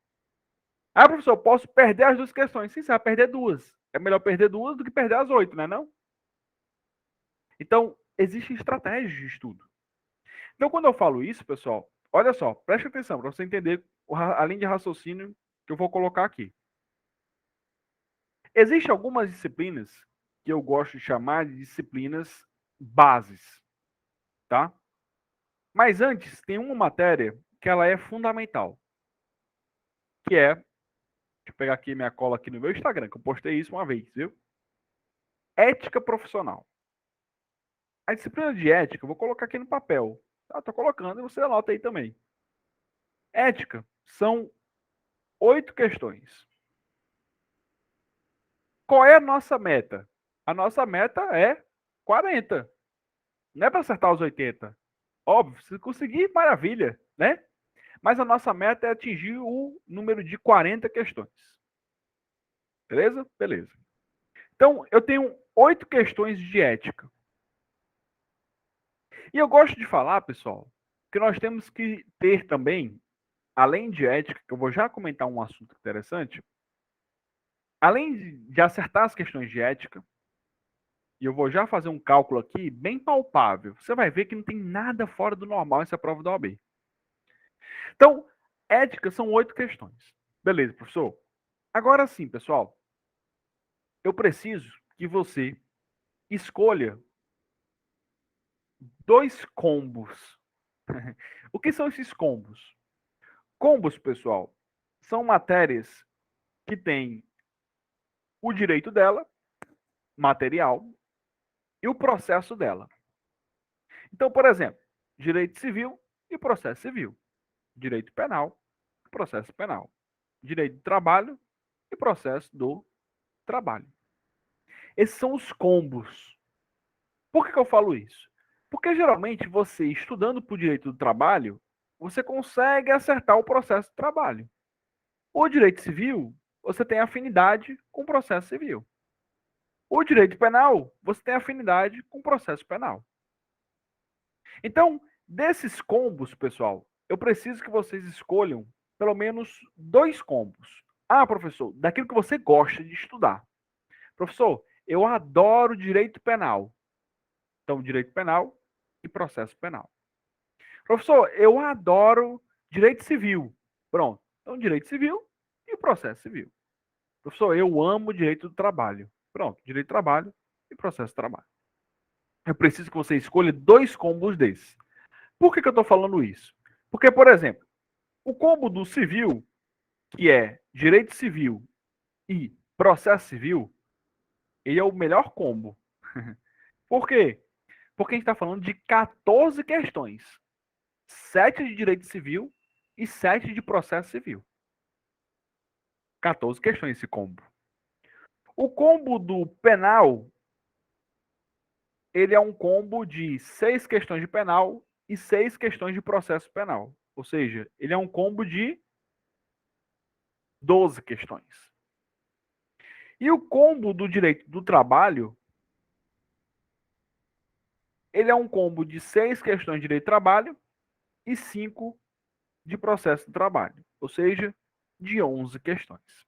Ah, professor, eu posso perder as duas questões. Sim, você vai perder duas. É melhor perder duas do que perder as 8, né? Não? Então, existem estratégias de estudo. Então, quando eu falo isso, pessoal, olha só, preste atenção para você entender a linha de raciocínio que eu vou colocar aqui. Existem algumas disciplinas que eu gosto de chamar de disciplinas bases, tá? Mas antes, tem uma matéria que ela é fundamental, que é, deixa eu pegar aqui minha cola aqui no meu Instagram, que eu postei isso uma vez, viu? Ética profissional. A disciplina de ética, eu vou colocar aqui no papel. Tá? Tô colocando e você anota aí também. Ética são 8 questões. Qual é a nossa meta? A nossa meta é 40. Não é para acertar os 80. Óbvio, se conseguir, maravilha, né? Mas a nossa meta é atingir o número de 40 questões. Beleza? Beleza. Então, eu tenho 8 questões de ética. E eu gosto de falar, pessoal, que nós temos que ter também, além de ética, que eu vou já comentar um assunto interessante, além de acertar as questões de ética, e eu vou já fazer um cálculo aqui bem palpável, você vai ver que não tem nada fora do normal essa prova da OAB. Então, ética são 8 questões. Beleza, professor? Agora sim, pessoal, eu preciso que você escolha 2 combos. O que são esses combos? Combos, pessoal, são matérias que têm o direito dela, material, e o processo dela. Então, por exemplo, direito civil e processo civil. Direito penal e processo penal. Direito do trabalho e processo do trabalho. Esses são os combos. Por que eu falo isso? Porque geralmente você, estudando para o direito do trabalho, você consegue acertar o processo do trabalho. O direito civil, você tem afinidade com o processo civil. O direito penal, você tem afinidade com o processo penal. Então, desses combos, pessoal, eu preciso que vocês escolham pelo menos 2 combos. Ah, professor, daquilo que você gosta de estudar. Professor, eu adoro direito penal. Então, direito penal e processo penal. Professor, eu adoro direito civil. Pronto. Então, direito civil e processo civil. Professor, eu amo direito do trabalho. Pronto, direito do trabalho e processo do trabalho. Eu preciso que você escolha 2 combos desses. Por que eu estou falando isso? Porque, por exemplo, o combo do civil, que é direito civil e processo civil, ele é o melhor combo. Por quê? Porque a gente está falando de 14 questões. 7 de direito civil e 7 de processo civil. 14 questões esse combo. O combo do penal, ele é um combo de 6 questões de penal e 6 questões de processo penal. Ou seja, ele é um combo de 12 questões. E o combo do direito do trabalho, ele é um combo de 6 questões de direito do trabalho e 5 de processo do trabalho. Ou seja, de 11 questões.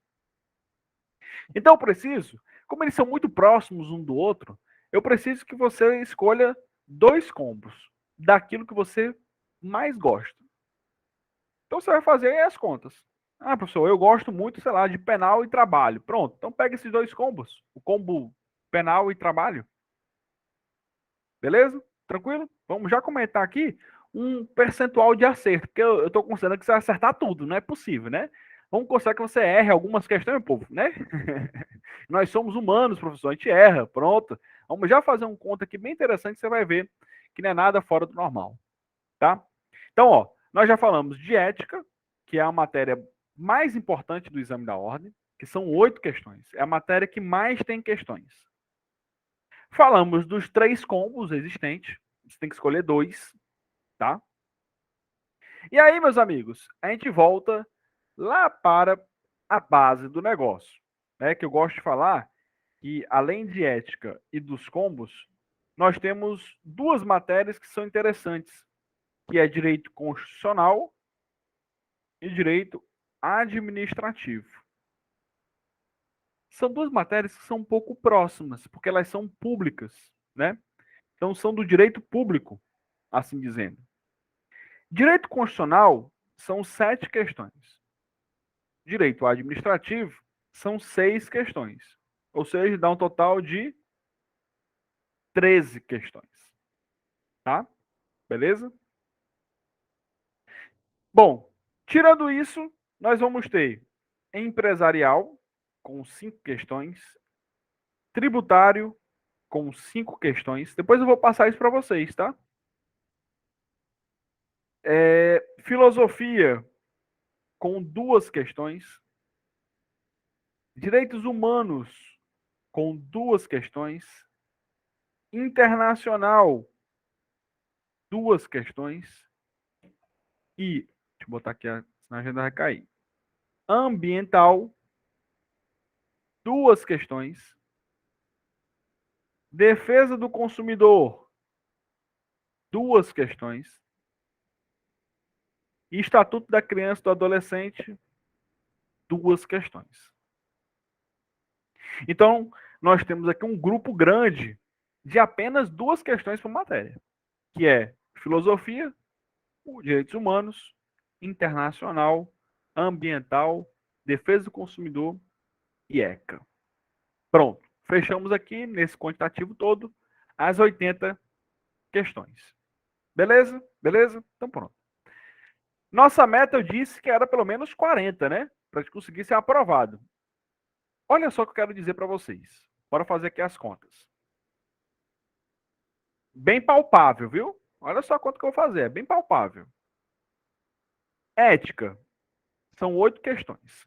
Então eu preciso, como eles são muito próximos um do outro, eu preciso que você escolha 2 combos daquilo que você mais gosta. Então você vai fazer as contas. Ah, professor, eu gosto muito, sei lá, de penal e trabalho. Pronto, então pega esses 2 combos. O combo penal e trabalho. Beleza? Tranquilo? Vamos já comentar aqui um percentual de acerto, porque eu estou considerando que você vai acertar tudo, não é possível, né? Vamos considerar que você erre algumas questões, povo, né? Nós somos humanos, professor, a gente erra, pronto. Vamos já fazer um conto aqui bem interessante, você vai ver que não é nada fora do normal, tá? Então, ó, nós já falamos de ética, que é a matéria mais importante do exame da ordem, que são 8 questões. É a matéria que mais tem questões. Falamos dos 3 combos existentes, você tem que escolher 2, tá? E aí, meus amigos, a gente volta lá para a base do negócio, né? Que eu gosto de falar que, além de ética e dos combos, nós temos 2 matérias que são interessantes, que é direito constitucional e direito administrativo. São 2 matérias que são um pouco próximas, porque elas são públicas, né? Então, são do direito público, assim dizendo. Direito constitucional são 7 questões. Direito administrativo são 6 questões. Ou seja, dá um total de 13 questões. Tá? Beleza? Bom, tirando isso, nós vamos ter empresarial, com 5 questões, tributário, com 5 questões. Depois eu vou passar isso para vocês, tá? Filosofia, com 2 questões. Direitos humanos, com 2 questões. Internacional, 2 questões. E, deixa eu botar aqui, senão a agenda vai cair. Ambiental, 2 questões. Defesa do consumidor, 2 questões. E Estatuto da Criança e do Adolescente, 2 questões. Então, nós temos aqui um grupo grande de apenas 2 questões por matéria, que é filosofia, direitos humanos, internacional, ambiental, defesa do consumidor e ECA. Pronto. Fechamos aqui, nesse quantitativo todo, as 80 questões. Beleza? Beleza? Então pronto. Nossa meta, eu disse que era pelo menos 40, né? Para conseguir ser aprovado. Olha só o que eu quero dizer para vocês. Bora fazer aqui as contas. Bem palpável, viu? Olha só quanto que eu vou fazer. É bem palpável. Ética. São 8 questões.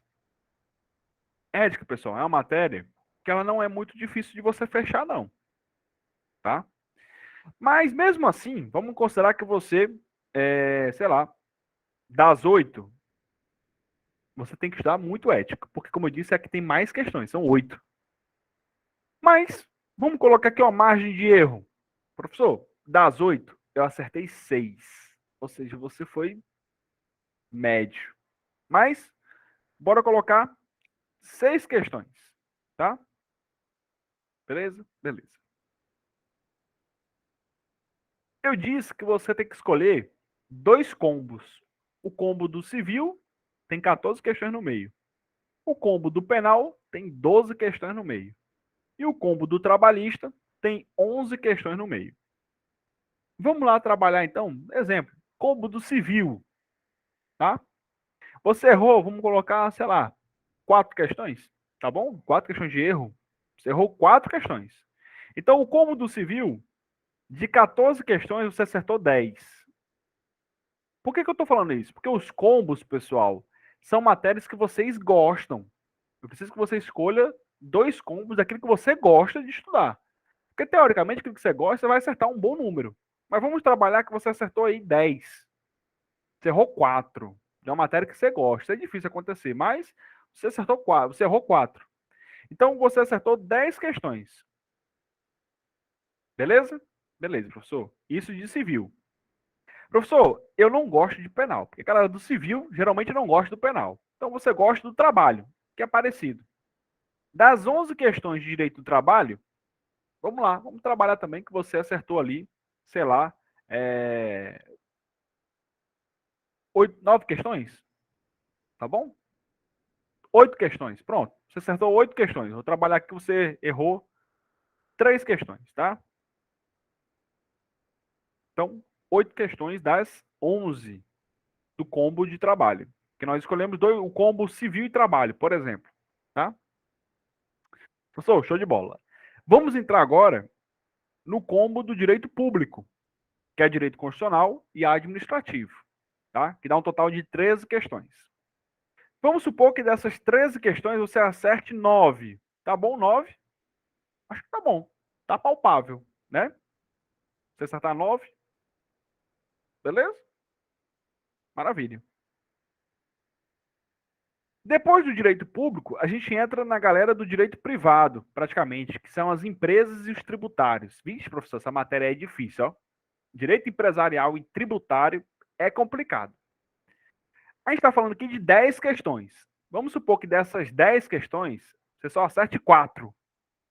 Ética, pessoal, é uma matéria que ela não é muito difícil de você fechar, não. Tá? Mas, mesmo assim, vamos considerar que você, sei lá, das 8, você tem que estudar muito ética. Porque, como eu disse, é que tem mais questões. São 8. Mas, vamos colocar aqui uma margem de erro. Professor, das 8, eu acertei 6. Ou seja, você foi médio. Mas, bora colocar 6 questões. Tá? Beleza? Beleza. Eu disse que você tem que escolher 2 combos. O combo do civil tem 14 questões no meio. O combo do penal tem 12 questões no meio. E o combo do trabalhista tem 11 questões no meio. Vamos lá trabalhar então? Exemplo, combo do civil, tá? Você errou, vamos colocar, sei lá, 4 questões, tá bom? 4 questões de erro. Você errou 4 questões. Então, o combo do civil, de 14 questões, você acertou 10. Por que eu estou falando isso? Porque os combos, pessoal, são matérias que vocês gostam. Eu preciso que você escolha 2 combos daquilo que você gosta de estudar. Porque, teoricamente, aquilo que você gosta, você vai acertar um bom número. Mas vamos trabalhar que você acertou aí 10. Você errou 4. De uma matéria que você gosta. É difícil acontecer, mas você acertou 4. Você errou 4. Então, você acertou 10 questões. Beleza? Beleza, professor. Isso de civil. Professor, eu não gosto de penal, porque a galera do civil geralmente não gosta do penal. Então você gosta do trabalho, que é parecido. Das 11 questões de direito do trabalho, vamos lá, vamos trabalhar também que você acertou ali, sei lá, 9 questões, tá bom? 8 questões, pronto. Você acertou 8 questões. Vou trabalhar aqui que você errou 3 questões, tá? Então, 8 questões das 11 do combo de trabalho. Que nós escolhemos o combo civil e trabalho, por exemplo. Tá? Professor, show de bola. Vamos entrar agora no combo do direito público, que é direito constitucional e administrativo. Tá? Que dá um total de 13 questões. Vamos supor que dessas 13 questões você acerte 9. Tá bom 9? Acho que tá bom. Tá palpável, né? Você acertar 9, beleza? Maravilha. Depois do direito público, a gente entra na galera do direito privado, praticamente, que são as empresas e os tributários. Vixe, professor, essa matéria é difícil, ó. Direito empresarial e tributário é complicado. A gente está falando aqui de 10 questões. Vamos supor que dessas 10 questões, você só acerte 4. Ou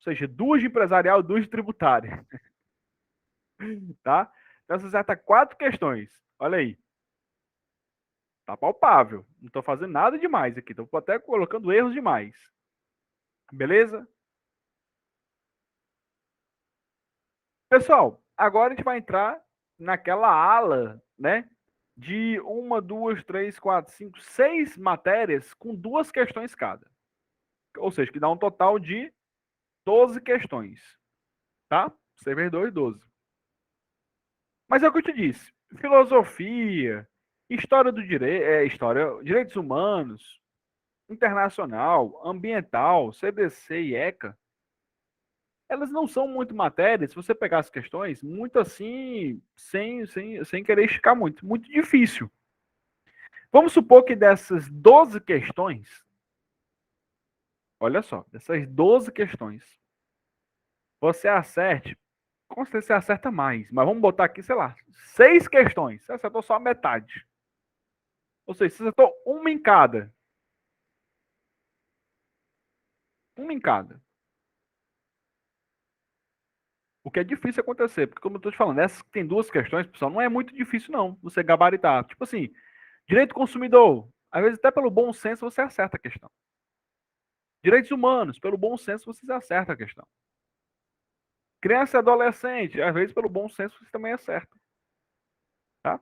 seja, 2 de empresarial e 2 de tributário. Tá? Então você acerta 4 questões. Olha aí. Tá palpável. Não tô fazendo nada demais aqui. Tô até colocando erros demais. Beleza? Pessoal, agora a gente vai entrar naquela ala, né? De uma, duas, três, quatro, cinco, 6 matérias com 2 questões cada. Ou seja, que dá um total de 12 questões. Tá? 6 vezes 2, 12. Mas é o que eu te disse. Filosofia, história do direito, história, direitos humanos, internacional, ambiental, CDC e ECA, elas não são muito matérias, se você pegar as questões, muito assim, sem querer esticar muito, muito difícil. Vamos supor que dessas 12 questões, olha só, dessas 12 questões, você acerte, com certeza você acerta mais, mas vamos botar aqui, sei lá, 6 questões, você acertou só a metade. Ou seja, você acertou uma em cada. Uma em cada. O que é difícil acontecer, porque como eu estou te falando, essas que tem 2 questões, pessoal, não é muito difícil não, você gabaritar. Tipo assim, direito do consumidor, às vezes até pelo bom senso você acerta a questão. Direitos humanos, pelo bom senso você acerta a questão. Criança e adolescente, às vezes pelo bom senso você também acerta. Tá?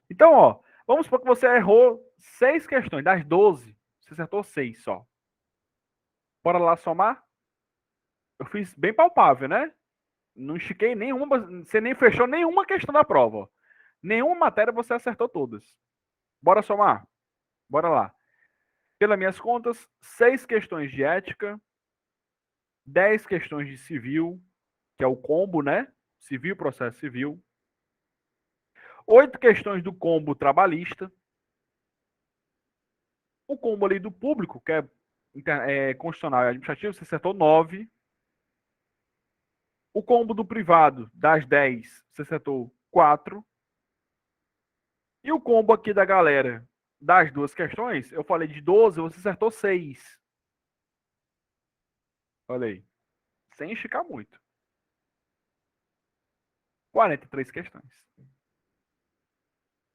Então, ó, vamos supor que você errou 6 questões, das 12, você acertou 6 só. Bora lá somar? Eu fiz bem palpável, né? Não estiquei nenhuma, você nem fechou nenhuma questão da prova. Ó. Nenhuma matéria você acertou todas. Bora somar? Bora lá. Pelas minhas contas, 6 questões de ética, 10 questões de civil, que é o combo, né? Civil, processo civil. 8 questões do combo trabalhista. O combo ali do público, que é constitucional e administrativo, você acertou 9. O combo do privado, das 10, você acertou 4. E o combo aqui da galera, das 2 questões, eu falei de 12, você acertou 6. Olha aí. Sem esticar muito. 43 questões.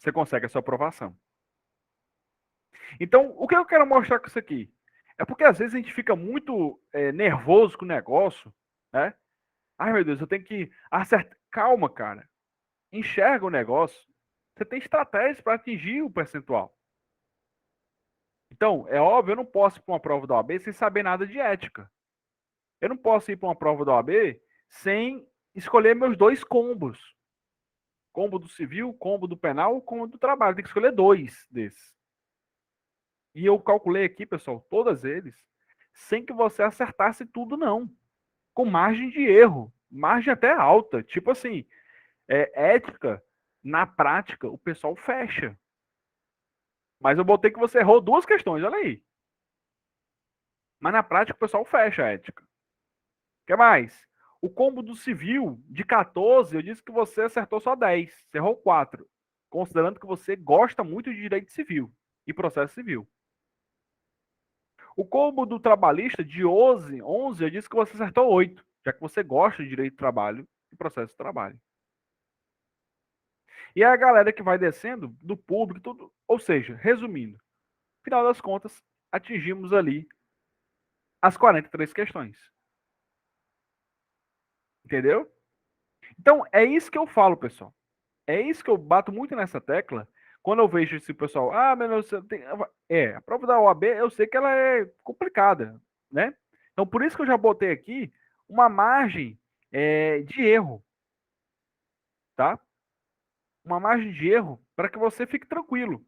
Você consegue a sua aprovação. Então, o que eu quero mostrar com isso aqui? É porque às vezes a gente fica muito nervoso com o negócio, né? Ai, meu Deus, eu tenho que acertar. Calma, cara. Enxerga o negócio. Você tem estratégias para atingir o percentual. Então, é óbvio, eu não posso ir para uma prova da OAB sem saber nada de ética. Eu não posso ir para uma prova da OAB sem escolher meus 2 combos. Combo do civil, combo do penal, combo do trabalho. Tem que escolher 2 desses. E eu calculei aqui, pessoal, todas eles, sem que você acertasse tudo, não. Com margem de erro. Margem até alta. Tipo assim, ética, na prática, o pessoal fecha. Mas eu botei que você errou 2 questões, olha aí. Mas na prática, o pessoal fecha a ética. O que mais? O combo do civil, de 14, eu disse que você acertou só 10. Você errou 4. Considerando que você gosta muito de direito civil e processo civil. O combo do trabalhista, de 11, eu disse que você acertou 8, já que você gosta de direito do trabalho e processo de trabalho. E a galera que vai descendo, do público, tudo. Ou seja, resumindo, no final das contas, atingimos ali as 43 questões. Entendeu? Então, é isso que eu falo, pessoal. É isso que eu bato muito nessa tecla. Quando eu vejo esse pessoal, meu Deus, a prova da OAB, eu sei que ela é complicada, né? Então, por isso que eu já botei aqui uma margem de erro, tá? Uma margem de erro para que você fique tranquilo,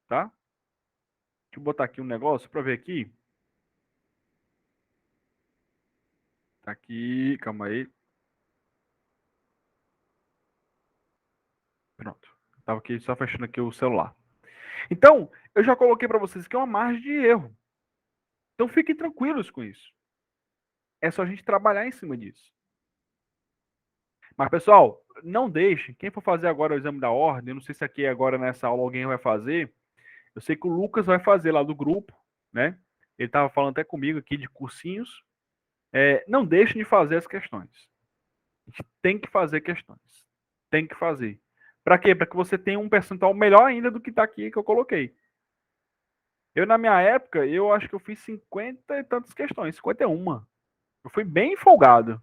tá? Deixa eu botar aqui um negócio para ver aqui. Tá aqui, calma aí. Pronto. Tava aqui só fechando aqui o celular. Então, eu já coloquei para vocês que é uma margem de erro. Então, fiquem tranquilos com isso. É só a gente trabalhar em cima disso. Mas, pessoal, não deixe. Quem for fazer agora o exame da ordem, não sei se aqui agora nessa aula alguém vai fazer. Eu sei que o Lucas vai fazer lá do grupo, né? Ele estava falando até comigo aqui de cursinhos. Não deixem de fazer as questões. A gente tem que fazer questões. Tem que fazer. Para quê? Para que você tenha um percentual melhor ainda do que está aqui que eu coloquei. Eu, na minha época, eu acho que eu fiz 50 e tantas questões, 51. Eu fui bem folgado,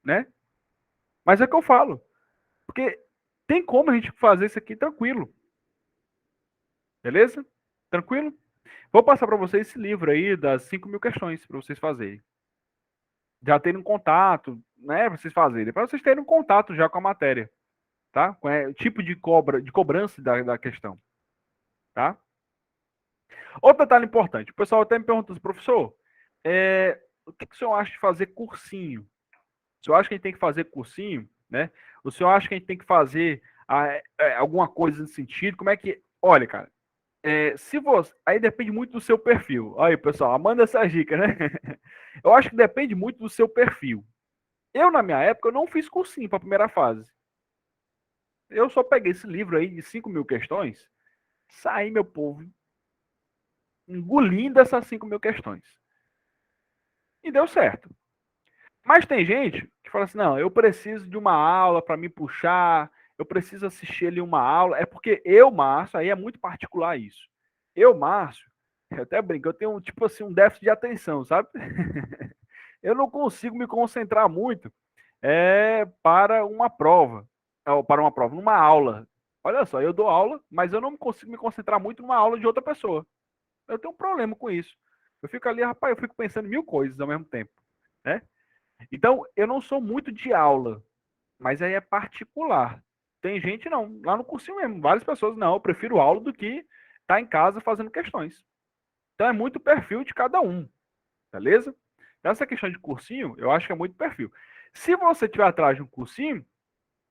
né? Mas é o que eu falo. Porque tem como a gente fazer isso aqui tranquilo. Beleza? Tranquilo? Vou passar para vocês esse livro aí das 5.000 questões para vocês fazerem. Já terem um contato, né? Pra vocês fazerem. Para vocês terem um contato já com a matéria. Tá? Com o tipo de cobrança da questão. Tá? Outro detalhe importante. O pessoal até me perguntou, professor, o que o senhor acha de fazer cursinho? O senhor acha que a gente tem que fazer cursinho? Né? O senhor acha que a gente tem que fazer alguma coisa nesse sentido? Como é que. Olha, cara, se você. Aí depende muito do seu perfil. Aí, pessoal, manda essa dica, né? Eu acho que depende muito do seu perfil. Eu, na minha época, eu não fiz cursinho para a primeira fase. Eu só peguei esse livro aí de 5.000 questões, saí, meu povo, engolindo essas 5.000 questões. E deu certo. Mas tem gente que fala assim, não, eu preciso de uma aula para me puxar, eu preciso assistir ali uma aula. É porque eu, Márcio, aí é muito particular isso. Eu, Márcio, eu até brinco, eu tenho tipo assim um déficit de atenção, sabe? Eu não consigo me concentrar muito para uma prova, ou para uma prova, numa aula. Olha só, eu dou aula, mas eu não consigo me concentrar muito numa aula de outra pessoa. Eu tenho um problema com isso. Eu fico ali, rapaz, eu fico pensando em mil coisas ao mesmo tempo, né? Então, eu não sou muito de aula, mas aí é particular. Tem gente não, lá no cursinho mesmo, várias pessoas não, eu prefiro aula do que estar em casa fazendo questões. Então é muito perfil de cada um, beleza? Essa questão de cursinho, eu acho que é muito perfil. Se você tiver atrás de um cursinho,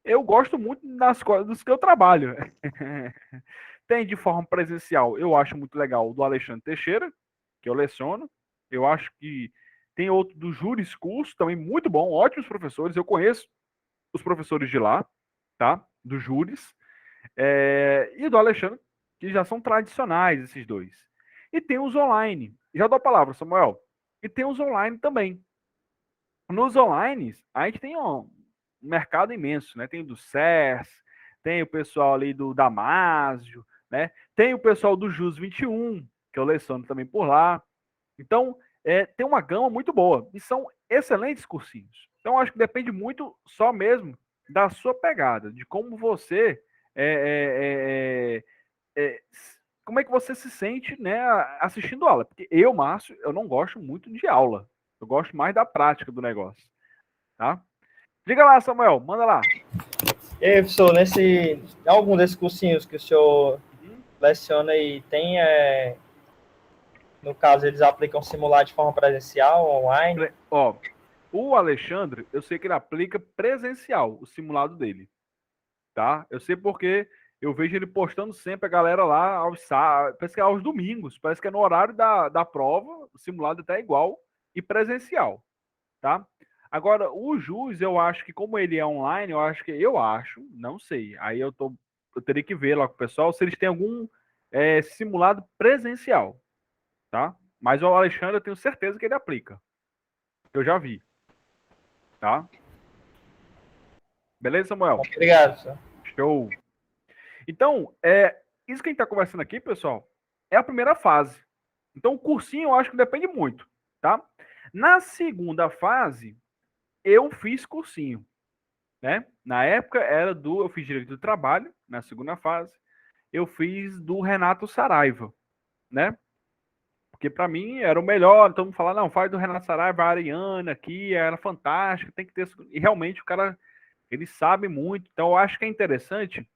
eu gosto muito das coisas dos que eu trabalho. Tem de forma presencial, eu acho muito legal o do Alexandre Teixeira, que eu leciono. Eu acho que tem outro do Juris Curso, também muito bom, ótimos professores. Eu conheço os professores de lá, tá? Do Juris. E do Alexandre, que já são tradicionais, esses dois. E tem os online. Já dou a palavra, Samuel. E tem os online também. Nos online, a gente tem um mercado imenso, né? Tem o do CERS, tem o pessoal ali do Damásio, né? Tem o pessoal do JUS 21, que eu leciono também por lá. Então, tem uma gama muito boa. E são excelentes cursinhos. Então, acho que depende muito só mesmo da sua pegada, de como você. Como é que você se sente, né, assistindo aula? Porque eu, Márcio, eu não gosto muito de aula. Eu gosto mais da prática do negócio. Tá? Diga lá, Samuel, manda lá. E aí, professor, algum desses cursinhos que o senhor leciona aí, tem, no caso, eles aplicam simulado de forma presencial, online? Ó, o Alexandre, eu sei que ele aplica presencial, o simulado dele, tá? Eu sei porque eu vejo ele postando sempre a galera lá aos sábados, parece que é aos domingos, parece que é no horário da prova, o simulado até é igual, e presencial, tá? Agora, o JUS, eu acho que como ele é online, eu acho, não sei, aí eu teria que ver lá com o pessoal se eles têm algum simulado presencial, tá? Mas o Alexandre eu tenho certeza que ele aplica. Eu já vi, tá? Beleza, Samuel? Obrigado, senhor. Show. Então, isso que a gente está conversando aqui, pessoal, é a primeira fase. Então, o cursinho eu acho que depende muito, tá? Na segunda fase, eu fiz cursinho, né? Na época eu fiz direito do trabalho, na segunda fase, eu fiz do Renato Saraiva, né? Porque para mim era o melhor, então mundo fala, não, faz do Renato Saraiva, a Ariana aqui, era fantástica, tem que ter. E realmente o cara, ele sabe muito, então eu acho que é interessante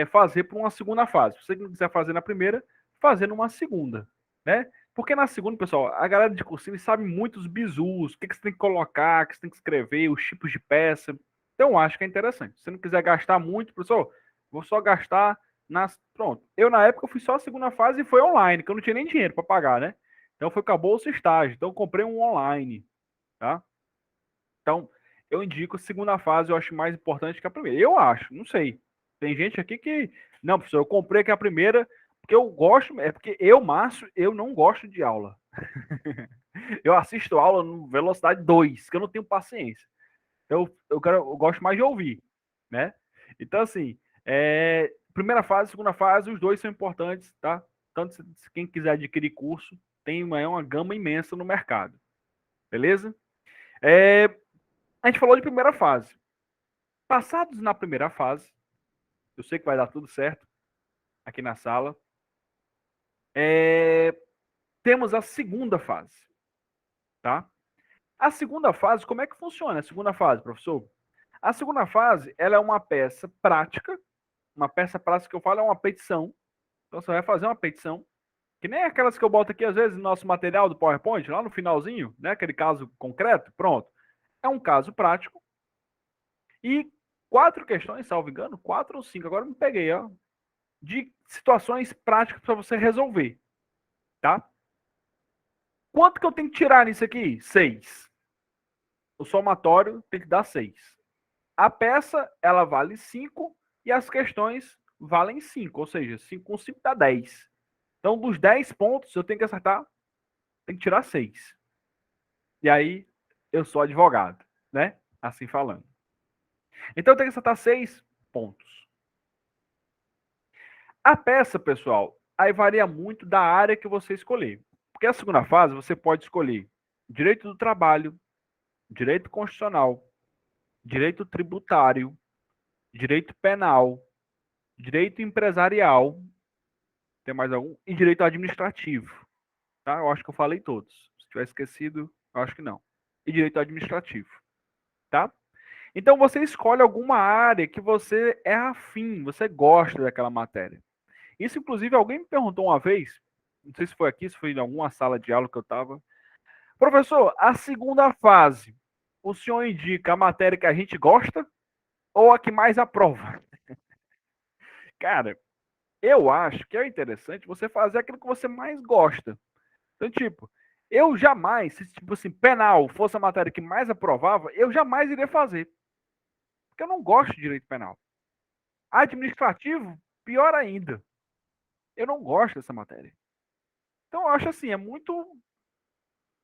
fazer para uma segunda fase. Se você não quiser fazer na primeira, fazer numa segunda, né? Porque na segunda, pessoal, a galera de cursinho sabe muito os bizus, o que você tem que colocar, o que você tem que escrever, os tipos de peça. Então, eu acho que é interessante. Se você não quiser gastar muito, pessoal, vou só gastar nas. Pronto. Eu, na época, fui só a segunda fase e foi online, que eu não tinha nem dinheiro para pagar, né? Então, foi com a bolsa estágio. Então, eu comprei um online, tá? Então, eu indico a segunda fase, eu acho mais importante que a primeira. Eu acho, não sei. Tem gente aqui que. Não, professor, eu comprei aqui a primeira, porque eu gosto. É porque eu, Márcio, eu não gosto de aula. Eu assisto aula no velocidade 2, que eu não tenho paciência. Eu gosto mais de ouvir, né? Então, assim, primeira fase, segunda fase, os dois são importantes, tá? Tanto se quem quiser adquirir curso, tem uma gama imensa no mercado, beleza? A gente falou de primeira fase. Passados na primeira fase, eu sei que vai dar tudo certo aqui na sala. Temos a segunda fase, tá? A segunda fase, como é que funciona a segunda fase, professor? A segunda fase, ela é uma peça prática. Uma peça prática que eu falo é uma petição. Então você vai fazer uma petição, que nem aquelas que eu boto aqui às vezes no nosso material do PowerPoint, lá no finalzinho, né? Aquele caso concreto, pronto. É um caso prático. E 4 questões, salvo engano, 4 ou 5, agora eu me peguei, ó, de situações práticas para você resolver, tá? Quanto que eu tenho que tirar nisso aqui? 6. O somatório tem que dar 6. A peça, ela vale 5 e as questões valem 5, ou seja, 5 com 5 dá 10. Então, dos 10 pontos, eu tenho que acertar, tem que tirar 6. E aí, eu sou advogado, né? Assim falando. Então, eu tenho que acertar 6 pontos. A peça, pessoal, aí varia muito da área que você escolher. Porque a segunda fase, você pode escolher direito do trabalho, direito constitucional, direito tributário, direito penal, direito empresarial, tem mais algum? E direito administrativo. Tá? Eu acho que eu falei todos. Se tiver esquecido, eu acho que não. E direito administrativo. Tá? Então você escolhe alguma área que você é afim, você gosta daquela matéria. Isso, inclusive, alguém me perguntou uma vez, não sei se foi aqui, se foi em alguma sala de aula que eu estava. Professor, a segunda fase, o senhor indica a matéria que a gente gosta ou a que mais aprova? Cara, eu acho que é interessante você fazer aquilo que você mais gosta. Então, tipo, eu jamais, se tipo assim, penal fosse a matéria que mais aprovava, eu jamais iria fazer. Porque eu não gosto de direito penal. Administrativo, pior ainda. Eu não gosto dessa matéria. Então, eu acho assim, é muito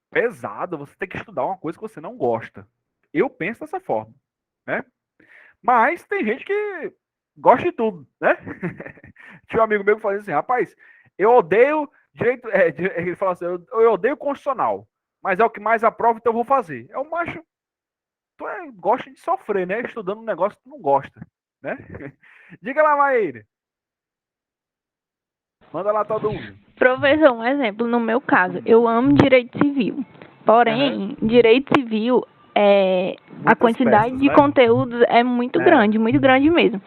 pesado você ter que estudar uma coisa que você não gosta. Eu penso dessa forma, né? Mas tem gente que gosta de tudo, né? Tinha um amigo meu que fazia assim, rapaz, eu odeio direito. Ele fala assim, eu odeio constitucional, mas é o que mais aprova, então eu vou fazer. É um macho, gosta de sofrer, né? Estudando um negócio que tu não gosta, né? Diga lá, Maíra. Manda lá tua dúvida. Professor, um exemplo, no meu caso, eu amo direito civil. Porém, direito civil, a quantidade de conteúdos é muito grande mesmo.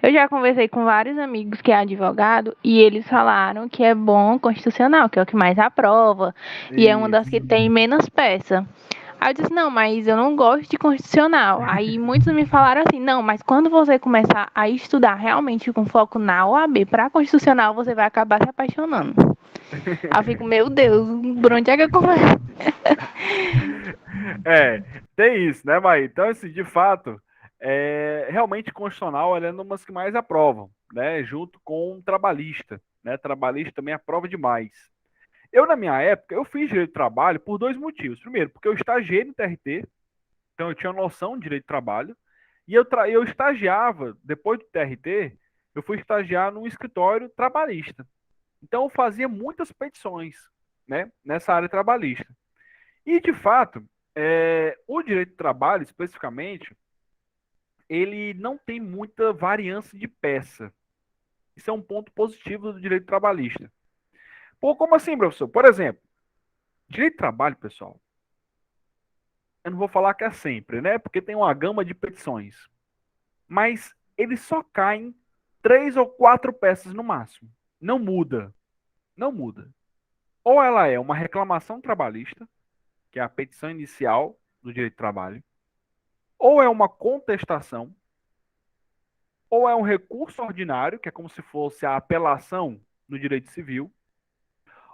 Eu já conversei com vários amigos que é advogado e eles falaram que é bom constitucional, que é o que mais aprova, e é uma das que tem menos peça. Aí eu disse, não, mas eu não gosto de constitucional. Aí muitos me falaram assim, não, mas quando você começar a estudar realmente com foco na OAB para constitucional, você vai acabar se apaixonando. Aí eu fico, meu Deus, por onde é que eu começo? Tem isso, né, Maí? Então, assim, de fato, realmente constitucional é uma das que mais aprovam, né? Junto com o trabalhista, né? Trabalhista também aprova demais. Eu, na minha época, eu fiz direito de trabalho por 2 motivos. Primeiro, porque eu estagiei no TRT, então eu tinha noção de direito de trabalho, e eu estagiava, depois do TRT, eu fui estagiar num escritório trabalhista. Então eu fazia muitas petições, né, nessa área trabalhista. E, de fato, o direito do trabalho, especificamente, ele não tem muita variância de peça. Isso é um ponto positivo do direito trabalhista. Pô, como assim, professor? Por exemplo, direito de trabalho, pessoal, eu não vou falar que é sempre, né? Porque tem uma gama de petições. Mas ele só cai em 3 ou 4 peças no máximo. Não muda. Não muda. Ou ela é uma reclamação trabalhista, que é a petição inicial do direito de trabalho, ou é uma contestação, ou é um recurso ordinário, que é como se fosse a apelação no direito civil,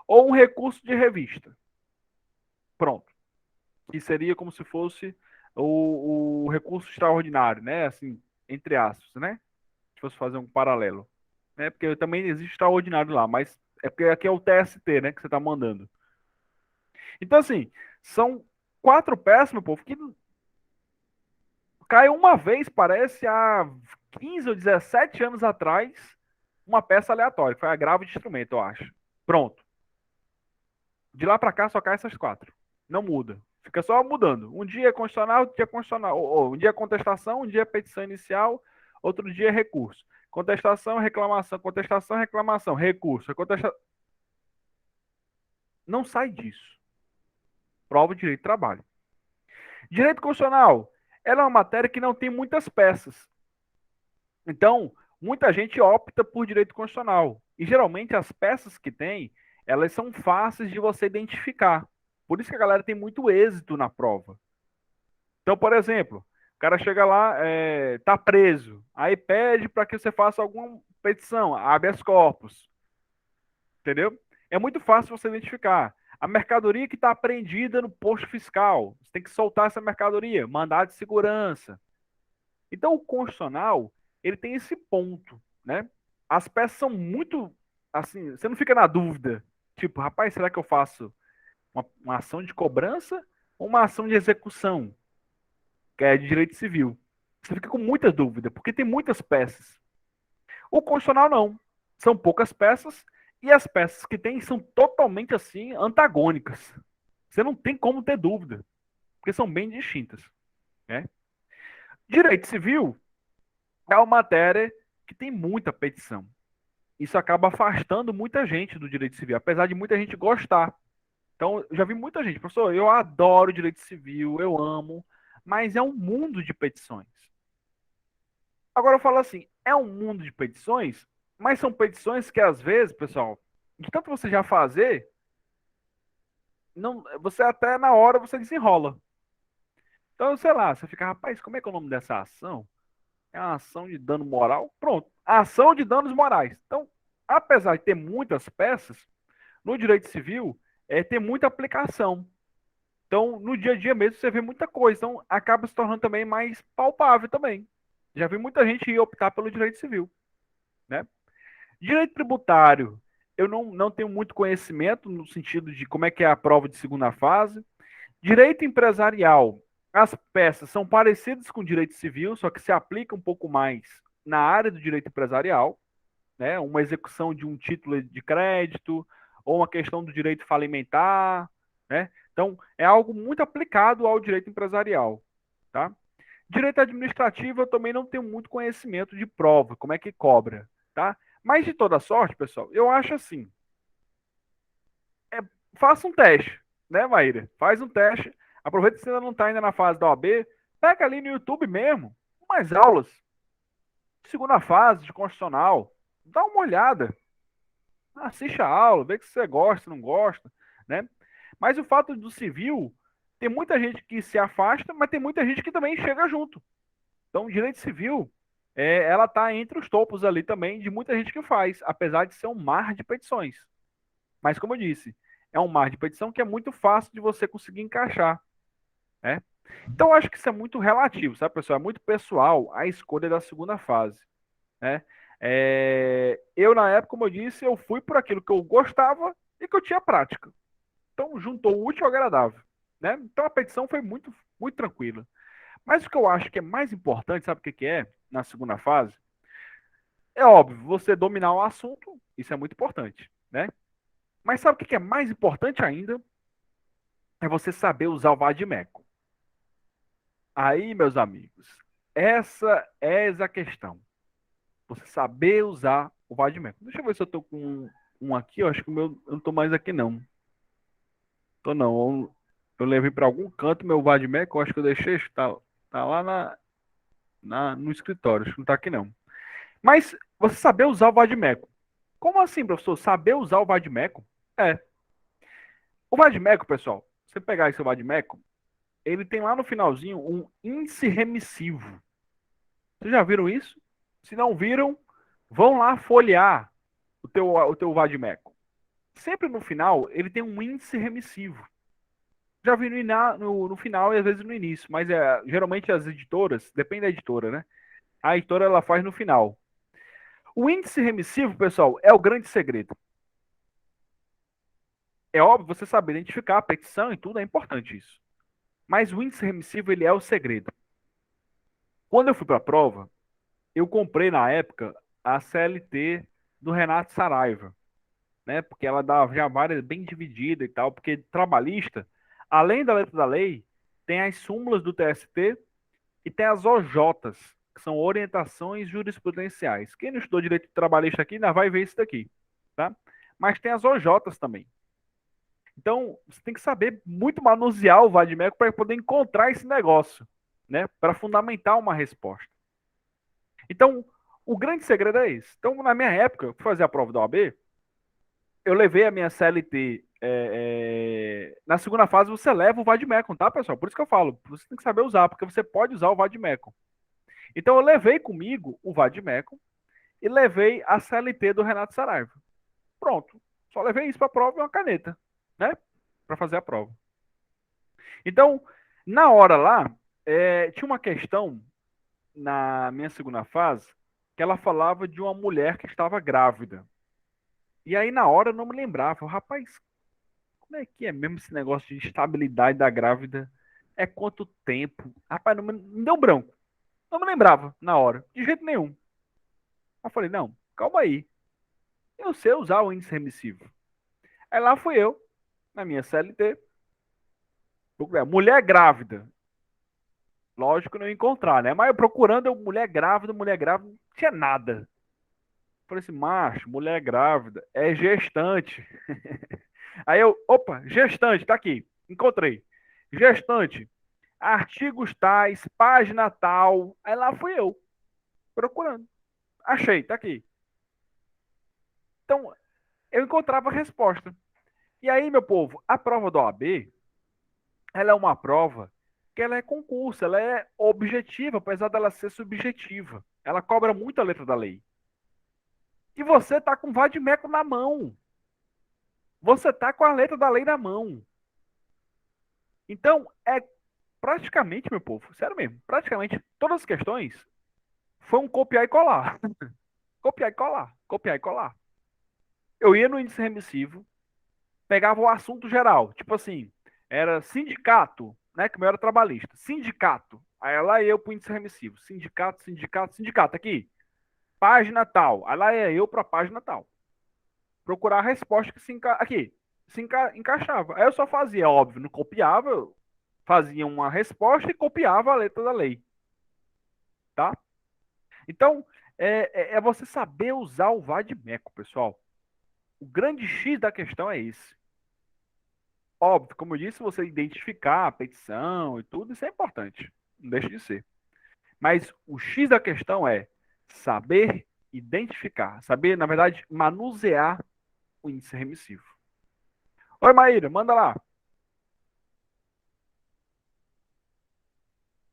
ou um recurso de revista. Pronto. Que seria como se fosse o recurso extraordinário, né? Assim, entre aspas, né? Se fosse fazer um paralelo. Né? Porque também existe extraordinário lá, mas é porque aqui é o TST, né? Que você está mandando. Então, assim, são 4 peças, meu povo, que Caiu uma vez, parece, há 15 ou 17 anos atrás, uma peça aleatória, que foi agravo de instrumento, eu acho. Pronto. De lá para cá só cai essas 4. Não muda. Fica só mudando. Um dia é constitucional, outro dia é constitucional. Ou, um dia é contestação, um dia é petição inicial, outro dia é recurso. Contestação, reclamação, recurso. Não sai disso. Prova de direito de trabalho. Direito constitucional. Ela é uma matéria que não tem muitas peças. Então, muita gente opta por direito constitucional. E geralmente as peças que tem, elas são fáceis de você identificar. Por isso que a galera tem muito êxito na prova. Então, por exemplo, o cara chega lá, tá preso, aí pede para que você faça alguma petição, habeas corpus, entendeu? É muito fácil você identificar. A mercadoria que está apreendida no posto fiscal, você tem que soltar essa mercadoria, mandado de segurança. Então, o constitucional, ele tem esse ponto, né? As peças são muito, assim, você não fica na dúvida. Tipo, rapaz, será que eu faço uma ação de cobrança ou uma ação de execução, que é de direito civil? Você fica com muita dúvida, porque tem muitas peças. O constitucional não. São poucas peças e as peças que tem são totalmente, assim, antagônicas. Você não tem como ter dúvida, porque são bem distintas, né? Direito civil é uma matéria que tem muita petição. Isso acaba afastando muita gente do direito civil, apesar de muita gente gostar. Então, eu já vi muita gente, professor, eu adoro direito civil, eu amo, mas é um mundo de petições. Agora eu falo assim, é um mundo de petições, mas são petições que às vezes, pessoal, de tanto você já fazer, não, você até na hora você desenrola. Então, sei lá, você fica, rapaz, como é que é o nome dessa ação? É uma ação de dano moral? Pronto, ação de danos morais. Então, apesar de ter muitas peças, no direito civil, tem muita aplicação. Então, no dia a dia mesmo, você vê muita coisa. Então, acaba se tornando também mais palpável também. Já vi muita gente ir optar pelo direito civil, né? Direito tributário, eu não tenho muito conhecimento no sentido de como é que é a prova de segunda fase. Direito empresarial, as peças são parecidas com direito civil, só que se aplica um pouco mais na área do direito empresarial, né? Uma execução de um título de crédito ou uma questão do direito falimentar, né? Então, é algo muito aplicado ao direito empresarial, tá? Direito administrativo, eu também não tenho muito conhecimento de prova, como é que cobra, tá? Mas de toda sorte, pessoal, eu acho assim, faça um teste, né, Maíra? Faz um teste, aproveita que você ainda não está ainda na fase da OAB, pega ali no YouTube mesmo, umas aulas, segunda fase de constitucional, dá uma olhada, assiste a aula, vê se você gosta, não gosta, né? Mas o fato do civil, tem muita gente que se afasta, mas tem muita gente que também chega junto. Então, o direito civil, ela está entre os topos ali também de muita gente que faz, apesar de ser um mar de petições. Mas, como eu disse, é um mar de petição que é muito fácil de você conseguir encaixar, né? Então, eu acho que isso é muito relativo, sabe, pessoal? É muito pessoal a escolha da segunda fase, né? Eu, na época, como eu disse, eu fui por aquilo que eu gostava e que eu tinha prática. Então, juntou o útil ao agradável, né? Então, a petição foi muito, muito tranquila. Mas o que eu acho que é mais importante, sabe o que é, na segunda fase? É óbvio, você dominar o assunto, isso é muito importante, né? Mas sabe o que é mais importante ainda? É você saber usar o vade-mecum. Aí, meus amigos, essa é a questão. Você saber usar o vade-mecum. Deixa eu ver se eu tô com um aqui, eu acho que o meu, eu não tô mais aqui não. Tô não, eu levei para algum canto meu vade-mecum, eu acho que eu deixei, tá lá no escritório, acho que não tá aqui não. Mas você saber usar o vade-mecum. Como assim, professor? Saber usar o vade-mecum? É. O vade-mecum, pessoal, você pegar esse vade-mecum, ele tem lá no finalzinho um índice remissivo. Vocês já viram isso? Se não viram, vão lá folhear o teu vade-mecum. Sempre no final, ele tem um índice remissivo. Já vi no final e às vezes no início, mas geralmente as editoras, depende da editora, né? A editora ela faz no final. O índice remissivo, pessoal, é o grande segredo. É óbvio, você saber identificar a petição e tudo, é importante isso. Mas o índice remissivo, ele é o segredo. Quando eu fui para a prova, eu comprei na época a CLT do Renato Saraiva, né? Porque ela dá já várias bem dividida e tal, porque trabalhista, além da letra da lei, tem as súmulas do TST e tem as OJs, que são orientações jurisprudenciais. Quem não estudou direito trabalhista aqui ainda vai ver isso daqui, tá? Mas tem as OJs também. Então, você tem que saber muito manusear o vade-mecum para poder encontrar esse negócio, né? Para fundamentar uma resposta. Então, o grande segredo é esse. Então, na minha época, eu fui fazer a prova da OAB, eu levei a minha CLT. Na segunda fase, você leva o vade-mecum, tá, pessoal? Por isso que eu falo, você tem que saber usar, porque você pode usar o vade-mecum. Então, eu levei comigo o vade-mecum e levei a CLT do Renato Saraiva. Pronto. Só levei isso para a prova e uma caneta, né? Para fazer a prova. Então, na hora lá, tinha uma questão na minha segunda fase que ela falava de uma mulher que estava grávida. E aí, na hora, eu não me lembrava. Rapaz, como é que é mesmo esse negócio de estabilidade da grávida? É quanto tempo? Rapaz, não deu branco. Não me lembrava na hora, de jeito nenhum. Eu falei, não, calma aí. Eu sei usar o índice remissivo. Aí lá fui eu, na minha CLT. Mulher grávida. Lógico que não ia encontrar, né? Mas eu procurando mulher grávida, não tinha nada. Falei assim, macho, mulher grávida, é gestante. Aí eu, opa, gestante, tá aqui, encontrei. Gestante, artigos tais, página tal. Aí lá fui eu, procurando. Achei, tá aqui. Então, eu encontrava a resposta. E aí, meu povo, a prova da OAB, ela é uma prova que ela é concurso, ela é objetiva, apesar dela ser subjetiva. Ela cobra muito a letra da lei. E você tá com o vade-mecum na mão. Você tá com a letra da lei na mão. Então, praticamente, meu povo, sério mesmo, praticamente todas as questões foi um copiar e colar. Copiar e colar, copiar e colar. Eu ia no índice remissivo, pegava o assunto geral, tipo assim, era sindicato, né, que o meu era trabalhista, sindicato. Aí lá ia eu pro índice remissivo, sindicato, sindicato, sindicato, aqui, página tal. Aí lá ia eu pra página tal. Procurar a resposta que encaixava. Aí eu só fazia, óbvio, não copiava, eu fazia uma resposta e copiava a letra da lei. Tá? Então, é você saber usar o vade-mecum, pessoal. O grande X da questão é esse. Óbvio, como eu disse, você identificar a petição e tudo, isso é importante. Não deixa de ser. Mas o X da questão é saber identificar, saber, na verdade, manusear o índice remissivo. Oi, Maíra, manda lá.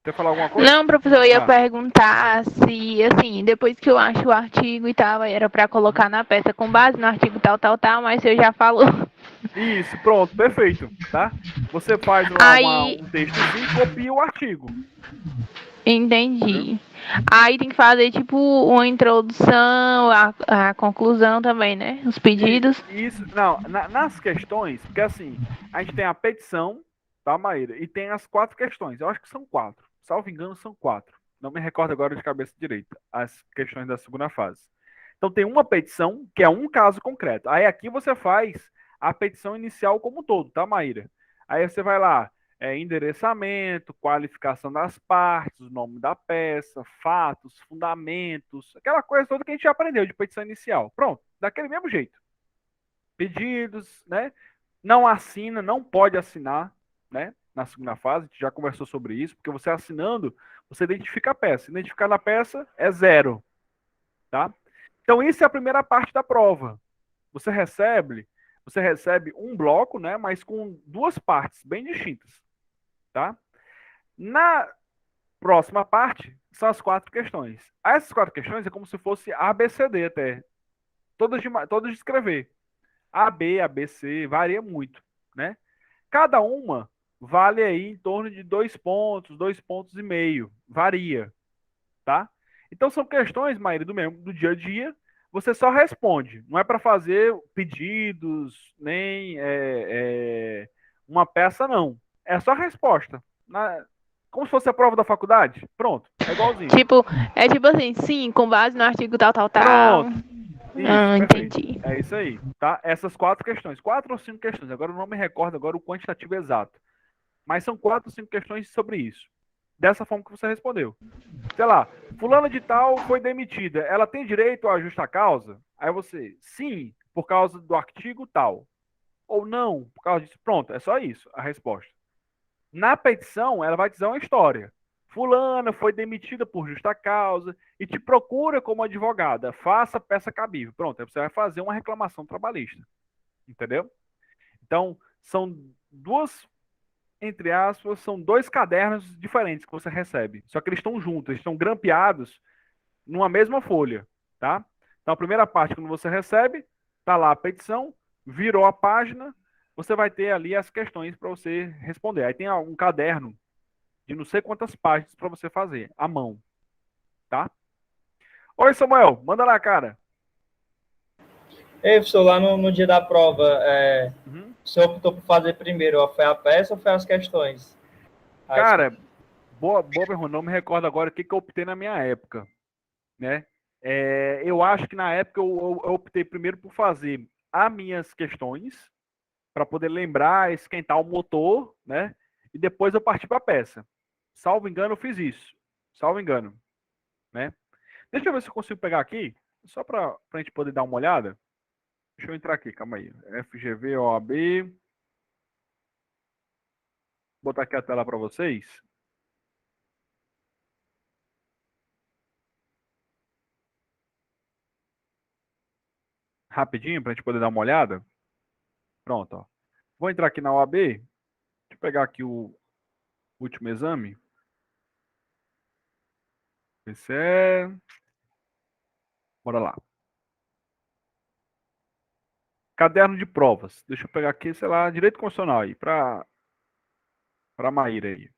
Quer falar alguma coisa? Não, professor, eu ia perguntar se, assim, depois que eu acho o artigo e tal, era para colocar na peça com base no artigo tal, tal, tal, mas você já falou. Isso, pronto, perfeito, tá? Você faz lá um textozinho e copia o artigo. Entendi. Aí tem que fazer, tipo, uma introdução, a conclusão também, né? Os pedidos. Isso, não, nas questões, porque assim, a gente tem a petição, tá, Maíra? E tem as 4 questões. Eu acho que são 4. Salvo engano, são 4. Não me recordo agora de cabeça direita as questões da segunda fase. Então tem uma petição, que é um caso concreto. Aí aqui você faz a petição inicial como um todo, tá, Maíra? Aí você vai lá, endereçamento, qualificação das partes, o nome da peça, fatos, fundamentos, aquela coisa toda que a gente já aprendeu de petição inicial. Pronto, daquele mesmo jeito. Pedidos, né? Não assina, não pode assinar, né? Na segunda fase, a gente já conversou sobre isso, porque você assinando, você identifica a peça. Identificar na peça é 0, tá? Então, isso é a primeira parte da prova. Você recebe um bloco, né? Mas com 2 partes bem distintas, tá? Na próxima parte, são as 4 questões. Essas 4 questões é como se fosse ABCD até. Todas de escrever. AB, ABC, varia muito, né? Cada uma vale aí em torno de 2 pontos, 2 pontos e meio. Varia, tá? Então são questões, Maíra, do dia a dia. Você só responde. Não é para fazer pedidos, nem uma peça, não. É só resposta. Como se fosse a prova da faculdade. Pronto, é igualzinho. Tipo assim, sim, com base no artigo tal. Pronto. Isso, perfeito. Entendi. É isso aí, tá? Essas 4 questões. 4 ou 5 questões. Agora eu não me recordo agora o quantitativo exato. Mas são 4 ou 5 questões sobre isso. Dessa forma que você respondeu. Sei lá, fulana de tal foi demitida. Ela tem direito à justa causa? Aí você, sim, por causa do artigo tal. Ou não, por causa disso. Pronto, é só isso a resposta. Na petição, ela vai dizer uma história. Fulana foi demitida por justa causa e te procura como advogada. Faça peça cabível. Pronto, aí você vai fazer uma reclamação trabalhista. Entendeu? Então, são duas, entre aspas, são 2 cadernos diferentes que você recebe. Só que eles estão juntos, eles estão grampeados numa mesma folha, tá? Então, a primeira parte, quando você recebe, tá lá a petição, virou a página, você vai ter ali as questões para você responder. Aí tem um caderno de não sei quantas páginas para você fazer, à mão, tá? Oi, Samuel, manda lá, cara. Ei, professor, lá no dia da prova, Uhum. o senhor optou por fazer primeiro, foi a peça ou foi as questões? Cara, boa pergunta. Não me recordo agora o que eu optei na minha época, né? Eu acho que na época eu optei primeiro por fazer as minhas questões, para poder lembrar, esquentar o motor, né? E depois eu parti para a peça. Salvo engano, eu fiz isso. Salvo engano, né? Deixa eu ver se eu consigo pegar aqui, só para a gente poder dar uma olhada. Deixa eu entrar aqui, calma aí. FGV OAB. Vou botar aqui a tela para vocês. Rapidinho, para a gente poder dar uma olhada. Pronto, ó. Vou entrar aqui na OAB. Deixa eu pegar aqui o último exame. Esse é... Bora lá. Caderno de provas. Deixa eu pegar aqui, sei lá, direito constitucional aí, para Maíra aí.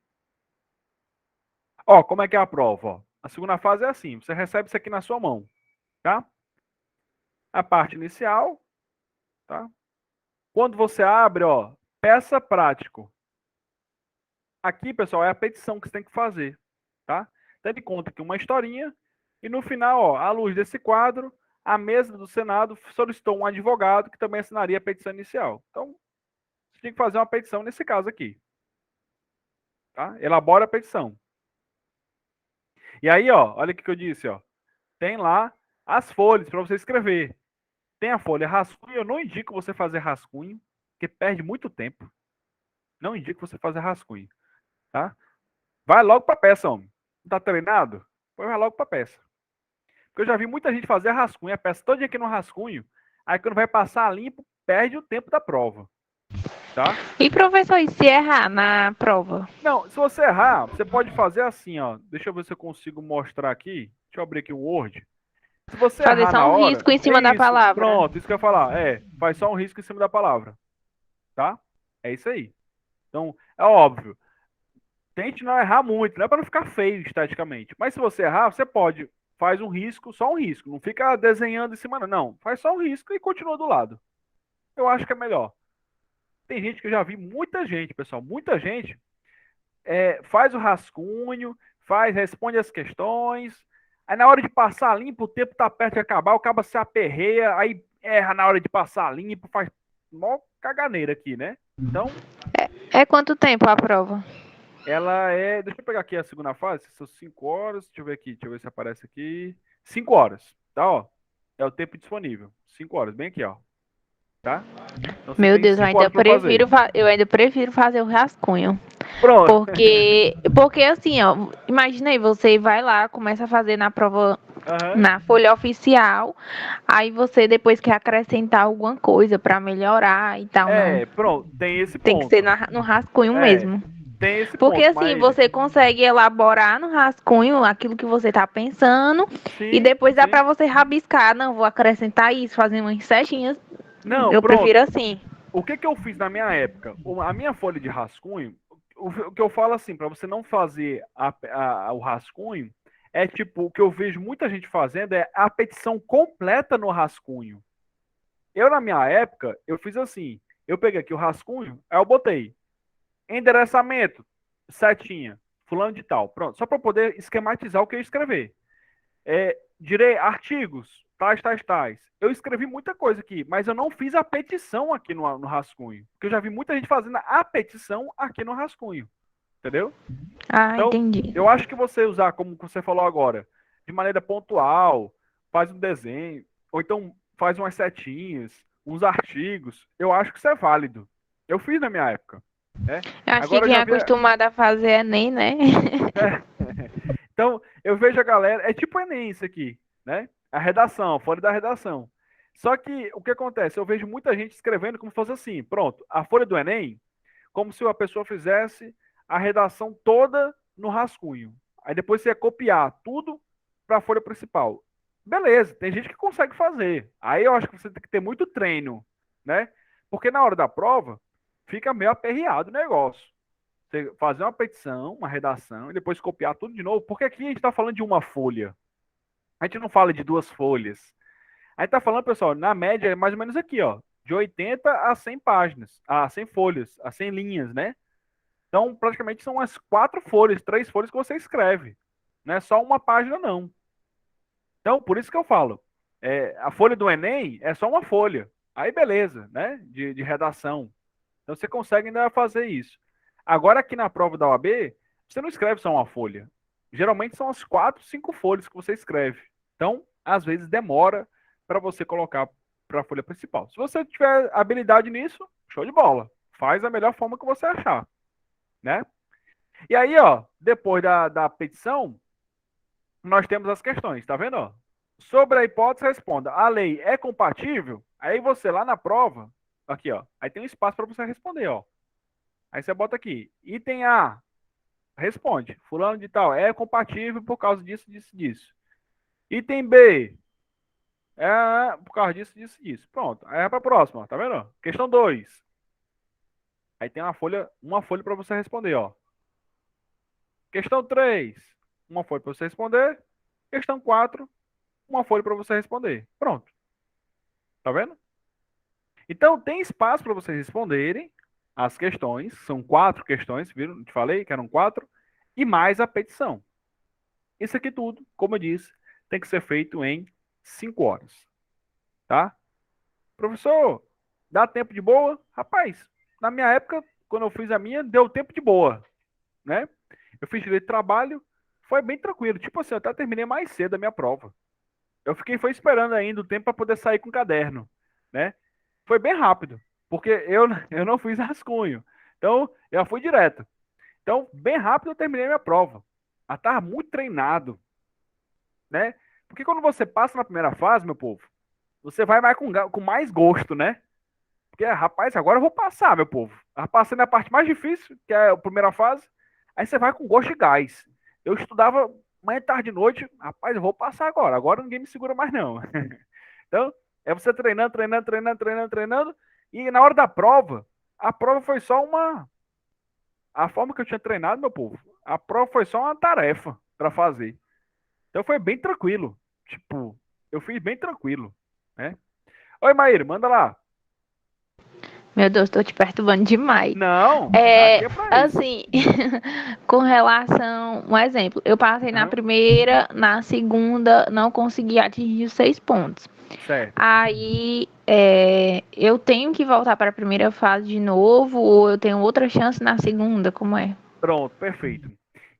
Ó, como é que é a prova? Ó? A segunda fase é assim, você recebe isso aqui na sua mão, tá? A parte inicial, tá? Quando você abre, ó, peça prático. Aqui, pessoal, é a petição que você tem que fazer, tá? Tendo em conta que uma historinha e no final, ó, à luz desse quadro, a mesa do Senado solicitou um advogado que também assinaria a petição inicial. Então, você tem que fazer uma petição nesse caso aqui, tá? Elabora a petição. E aí, ó, olha o que eu disse, ó. Tem lá as folhas para você escrever. Tem a folha rascunho. Eu não indico você fazer rascunho, porque perde muito tempo. Não indico você fazer rascunho, tá? Vai logo para peça, homem. Não tá treinado? Vai logo para peça. Porque eu já vi muita gente fazer rascunho, a peça todo dia aqui no rascunho. Aí quando vai passar limpo, perde o tempo da prova, tá? E professor, e se errar na prova? Não, se você errar, você pode fazer assim, ó. Deixa eu ver se eu consigo mostrar aqui. Deixa eu abrir aqui o Word. Se você Fazer errar na só um hora, risco em cima da isso, palavra. pronto, isso que eu ia falar. Faz só um risco em cima da palavra, tá? É isso aí. Então, é óbvio. Tente não errar muito, não é para não ficar feio esteticamente. Mas se você errar, você pode. Faz um risco, só um risco. Não fica desenhando em cima, não. Faz só um risco e continua do lado. Eu acho que é melhor. Tem gente que eu já vi, muita gente, pessoal, muita gente faz o rascunho, responde as questões. Aí na hora de passar limpo, o tempo tá perto de acabar, o cabo se aperreia, aí erra na hora de passar limpo, faz mó caganeira aqui, né? Então, É quanto tempo a prova? ela é. Deixa eu pegar aqui a segunda fase, são 5 horas. Deixa eu ver aqui, deixa eu ver se aparece aqui. 5 horas, tá? Ó, é o tempo disponível. 5 horas, bem aqui, ó. Tá? Então, você Meu tem Deus, 5 horas pra fazer. eu ainda prefiro fazer o rascunho. Pronto. Porque assim, ó, imagina aí, você vai lá, começa a fazer na prova, Aham. na folha oficial, aí você depois quer acrescentar alguma coisa pra melhorar e tal, não. Pronto, tem esse Tem que ponto. ser no rascunho mesmo. Tem esse Porque ponto, assim, mas. você consegue elaborar no rascunho aquilo que você tá pensando e Sim, depois dá sim. pra você rabiscar, não, vou acrescentar isso, fazer umas setinhas. Não, Eu prefiro pronto. assim. O que eu fiz na minha época? A minha folha de rascunho, o que eu falo assim, para você não fazer o rascunho, é tipo, o que eu vejo muita gente fazendo é a petição completa no rascunho. Eu, na minha época, eu fiz assim. Eu peguei aqui o rascunho, aí eu botei endereçamento, setinha. fulano de tal. Pronto, só para poder esquematizar o que eu ia escrever. Direi artigos, tais. Eu escrevi muita coisa aqui, mas eu não fiz a petição aqui no rascunho. Porque eu já vi muita gente fazendo a petição aqui no rascunho. Entendeu? Ah, Então, entendi. eu acho que você usar, como você falou agora, de maneira pontual, faz um desenho, ou então faz umas setinhas, uns artigos, eu acho que isso é válido. Eu fiz na minha época. Né? Eu acho que Agora eu quem é já vi. acostumado a fazer Enem, né? Então, eu vejo a galera. É tipo Enem isso aqui, né? A redação, folha da redação. Só que o que acontece? Eu vejo muita gente escrevendo como se fosse assim: pronto, a folha do Enem, como se a pessoa fizesse a redação toda no rascunho. Aí depois você ia copiar tudo para a folha principal. Beleza, tem gente que consegue fazer. Aí eu acho que você tem que ter muito treino, né? Porque na hora da prova, fica meio aperreado o negócio. Você fazer uma petição, uma redação, e depois copiar tudo de novo. Porque aqui a gente está falando de uma folha. A gente não fala de 2 folhas. A gente está falando, pessoal, na média é mais ou menos aqui, ó. De 80 a 100 páginas, a 100 folhas, a 100 linhas, né? Então, praticamente são umas 4 folhas, 3 folhas que você escreve. Não é só uma página, não. Então, por isso que eu falo. A folha do Enem é só uma folha. Aí, beleza, né? De redação. Então, você consegue ainda fazer isso. Agora, aqui na prova da OAB, você não escreve só uma folha. Geralmente são as 4, 5 folhas que você escreve. Então, às vezes, demora para você colocar para a folha principal. Se você tiver habilidade nisso, show de bola. Faz da melhor forma que você achar. Né? E aí, ó, depois da petição, nós temos as questões, tá vendo? Ó? Sobre a hipótese, responda: a lei é compatível? Aí você lá na prova, aqui, ó, aí tem um espaço para você responder, ó. Aí você bota aqui, item A, responde: fulano de tal é compatível por causa disso. Item B, por causa disso. Pronto. Aí é para a próxima, tá vendo? Questão 2. Aí tem uma folha para você responder, ó. Questão 3, uma folha para você responder. Questão 4, uma folha para você responder. Pronto. Tá vendo? Então, tem espaço para vocês responderem as questões. São 4 questões, viram? Te falei que eram 4. E mais a petição. Isso aqui tudo, como eu disse, tem que ser feito em 5 horas. Tá? Professor, dá tempo de boa? Rapaz, na minha época, quando eu fiz a minha, deu tempo de boa. Né? Eu fiz direito de trabalho, foi bem tranquilo. Tipo assim, eu até terminei mais cedo a minha prova. Foi esperando ainda o tempo para poder sair com o caderno, né? Foi bem rápido, porque eu não fiz rascunho. Então, eu fui direto. Então, bem rápido eu terminei minha prova. Eu estava muito treinado, né? Porque quando você passa na primeira fase, meu povo, você vai mais com mais gosto, né? Porque, rapaz, agora eu vou passar, meu povo. Eu passei na parte mais difícil, que é a primeira fase. Aí você vai com gosto de gás. Eu estudava manhã, tarde e noite. Rapaz, eu vou passar agora. Agora ninguém me segura mais, não. Então, é você treinando. E na hora da prova, a prova foi só uma. A forma que eu tinha treinado, meu povo, a prova foi só uma tarefa para fazer. Então foi bem tranquilo. Tipo, eu fiz bem tranquilo, né? Oi, Maíra, manda lá. Meu Deus, tô te perturbando demais. Não, aqui É, é pra isso. assim, com relação, um exemplo, eu passei na Aham, primeira, na segunda, não consegui atingir os 6 pontos. certo. Aí, eu tenho que voltar para a primeira fase de novo, ou eu tenho outra chance na segunda, como é? Pronto, perfeito.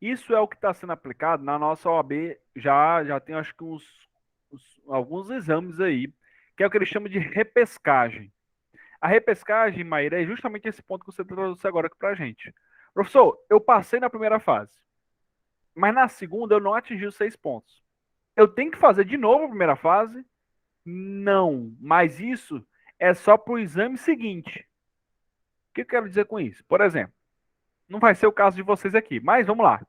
Isso é o que está sendo aplicado na nossa OAB. Já tem, acho que alguns exames aí, que é o que eles chamam de repescagem. A repescagem, Maíra, é justamente esse ponto que você trouxe agora aqui pra gente. Professor, eu passei na primeira fase, mas na segunda eu não atingi os 6 pontos. Eu tenho que fazer de novo a primeira fase? Não, mas isso é só para o exame seguinte. O que eu quero dizer com isso? Por exemplo, não vai ser o caso de vocês aqui, mas vamos lá.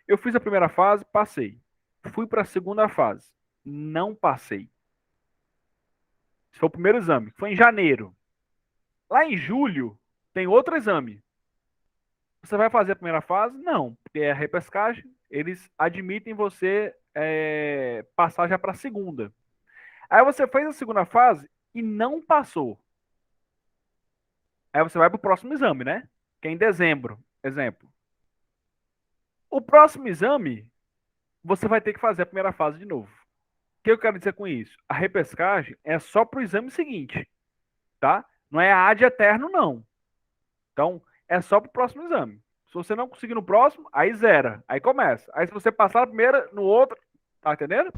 Eu fiz a primeira fase, passei. Fui para a segunda fase, não passei. Esse foi o primeiro exame, foi em janeiro. Lá em julho, tem outro exame. Você vai fazer a primeira fase? Não, porque é a repescagem, eles admitem você passar já para a segunda. Aí você fez a segunda fase e não passou. Aí você vai para o próximo exame, né? Que é em dezembro, exemplo. O próximo exame, você vai ter que fazer a primeira fase de novo. O que eu quero dizer com isso? A repescagem é só para o exame seguinte, tá? Não é ad eterno, não. Então, é só para o próximo exame. Se você não conseguir no próximo, aí zera. Aí começa. Aí se você passar na primeira, no outro, tá entendendo?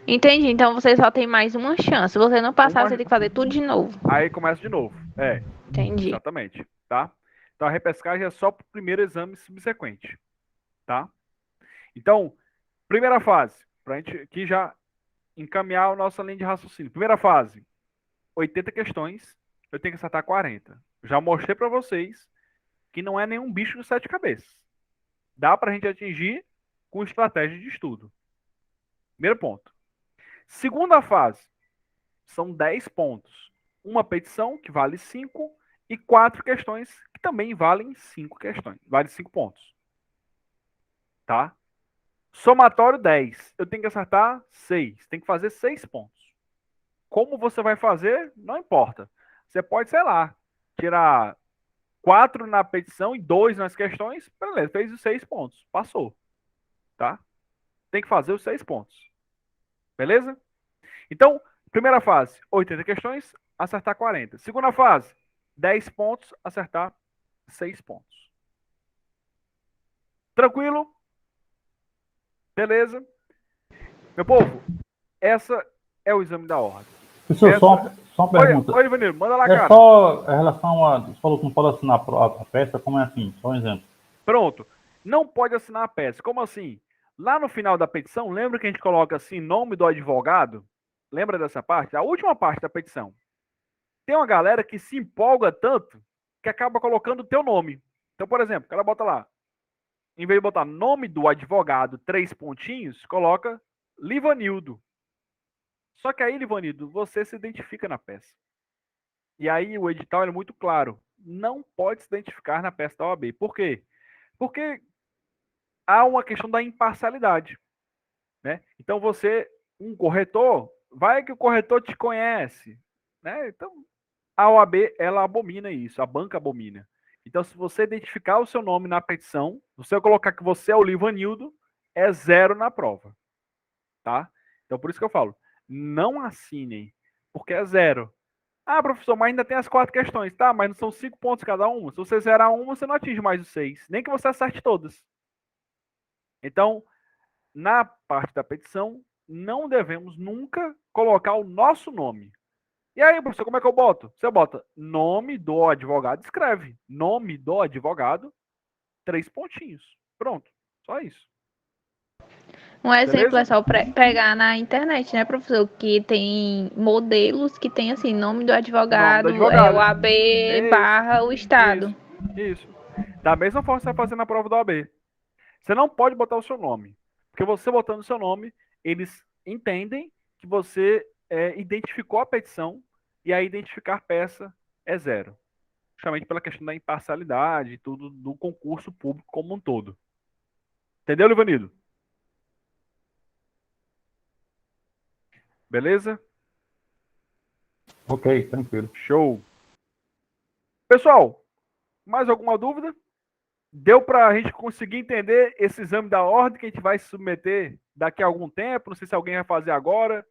Entendi. Então você só tem mais uma chance. Se você não passar, você tem que fazer tudo de novo. Aí começa de novo. Entendi. Exatamente, tá? Então a repescagem é só para o primeiro exame subsequente, tá? Então, primeira fase, para a gente aqui já encaminhar a nossa linha de raciocínio. Primeira fase, 80 questões, eu tenho que acertar 40. Já mostrei para vocês que não é nenhum bicho de 7 cabeças. Dá para a gente atingir com estratégia de estudo. Primeiro ponto. Segunda fase, são 10 pontos. Uma petição, que vale 5, e 4 questões, que também valem 5 questões. Vale 5 pontos. Tá? Somatório 10. Eu tenho que acertar 6. Tem que fazer 6 pontos. Como você vai fazer, não importa. Você pode, sei lá, tirar 4 na petição e 2 nas questões. Beleza, fez os 6 pontos. Passou. Tá? Tem que fazer os 6 pontos. Beleza? Então, primeira fase, 80 questões, acertar 40. Segunda fase, 10 pontos, acertar 6 pontos. Tranquilo? Beleza? Meu povo, essa é o exame da ordem. Professor, só uma pergunta. Oi, Ivanildo, manda lá, cara. É só em relação a... Você falou que não pode assinar a peça, como é assim? Só um exemplo. Pronto. Não pode assinar a peça. Como assim? Lá no final da petição, lembra que a gente coloca assim, nome do advogado? Lembra dessa parte? A última parte da petição. Tem uma galera que se empolga tanto que acaba colocando o teu nome. Então, por exemplo, o cara bota lá, em vez de botar nome do advogado, 3 pontinhos, coloca Livanildo. Só que aí, Livanildo, você se identifica na peça. E aí o edital é muito claro. Não pode se identificar na peça da OAB. Por quê? Porque há uma questão da imparcialidade. Né? Então você, um corretor, vai que o corretor te conhece. Né? Então, a OAB, ela abomina isso, a banca abomina. Então, se você identificar o seu nome na petição, se você colocar que você é o Livanildo, é 0 na prova. Tá? Então, por isso que eu falo, não assinem, porque é 0. Ah, professor, mas ainda tem as 4 questões. Tá, mas não são 5 pontos cada uma. Se você zerar uma, você não atinge mais os 6. Nem que você acerte todas. Então, na parte da petição, não devemos nunca colocar o nosso nome. E aí, professor, como é que eu boto? Você bota nome do advogado, escreve nome do advogado, 3 pontinhos. Pronto, só isso. Um exemplo Beleza? é só pegar na internet, né, professor? Que tem modelos que tem assim, nome do advogado, o AB barra o Estado. Isso. Da mesma forma que você vai fazer na prova da OAB. Você não pode botar o seu nome. Porque você botando o seu nome, eles entendem que você identificou a petição e aí identificar peça é 0. Justamente pela questão da imparcialidade e tudo do concurso público como um todo. Entendeu, Livanildo? Beleza? Ok, tranquilo. Show. Pessoal, mais alguma dúvida? Deu para a gente conseguir entender esse exame da ordem que a gente vai se submeter daqui a algum tempo? Não sei se alguém vai fazer agora.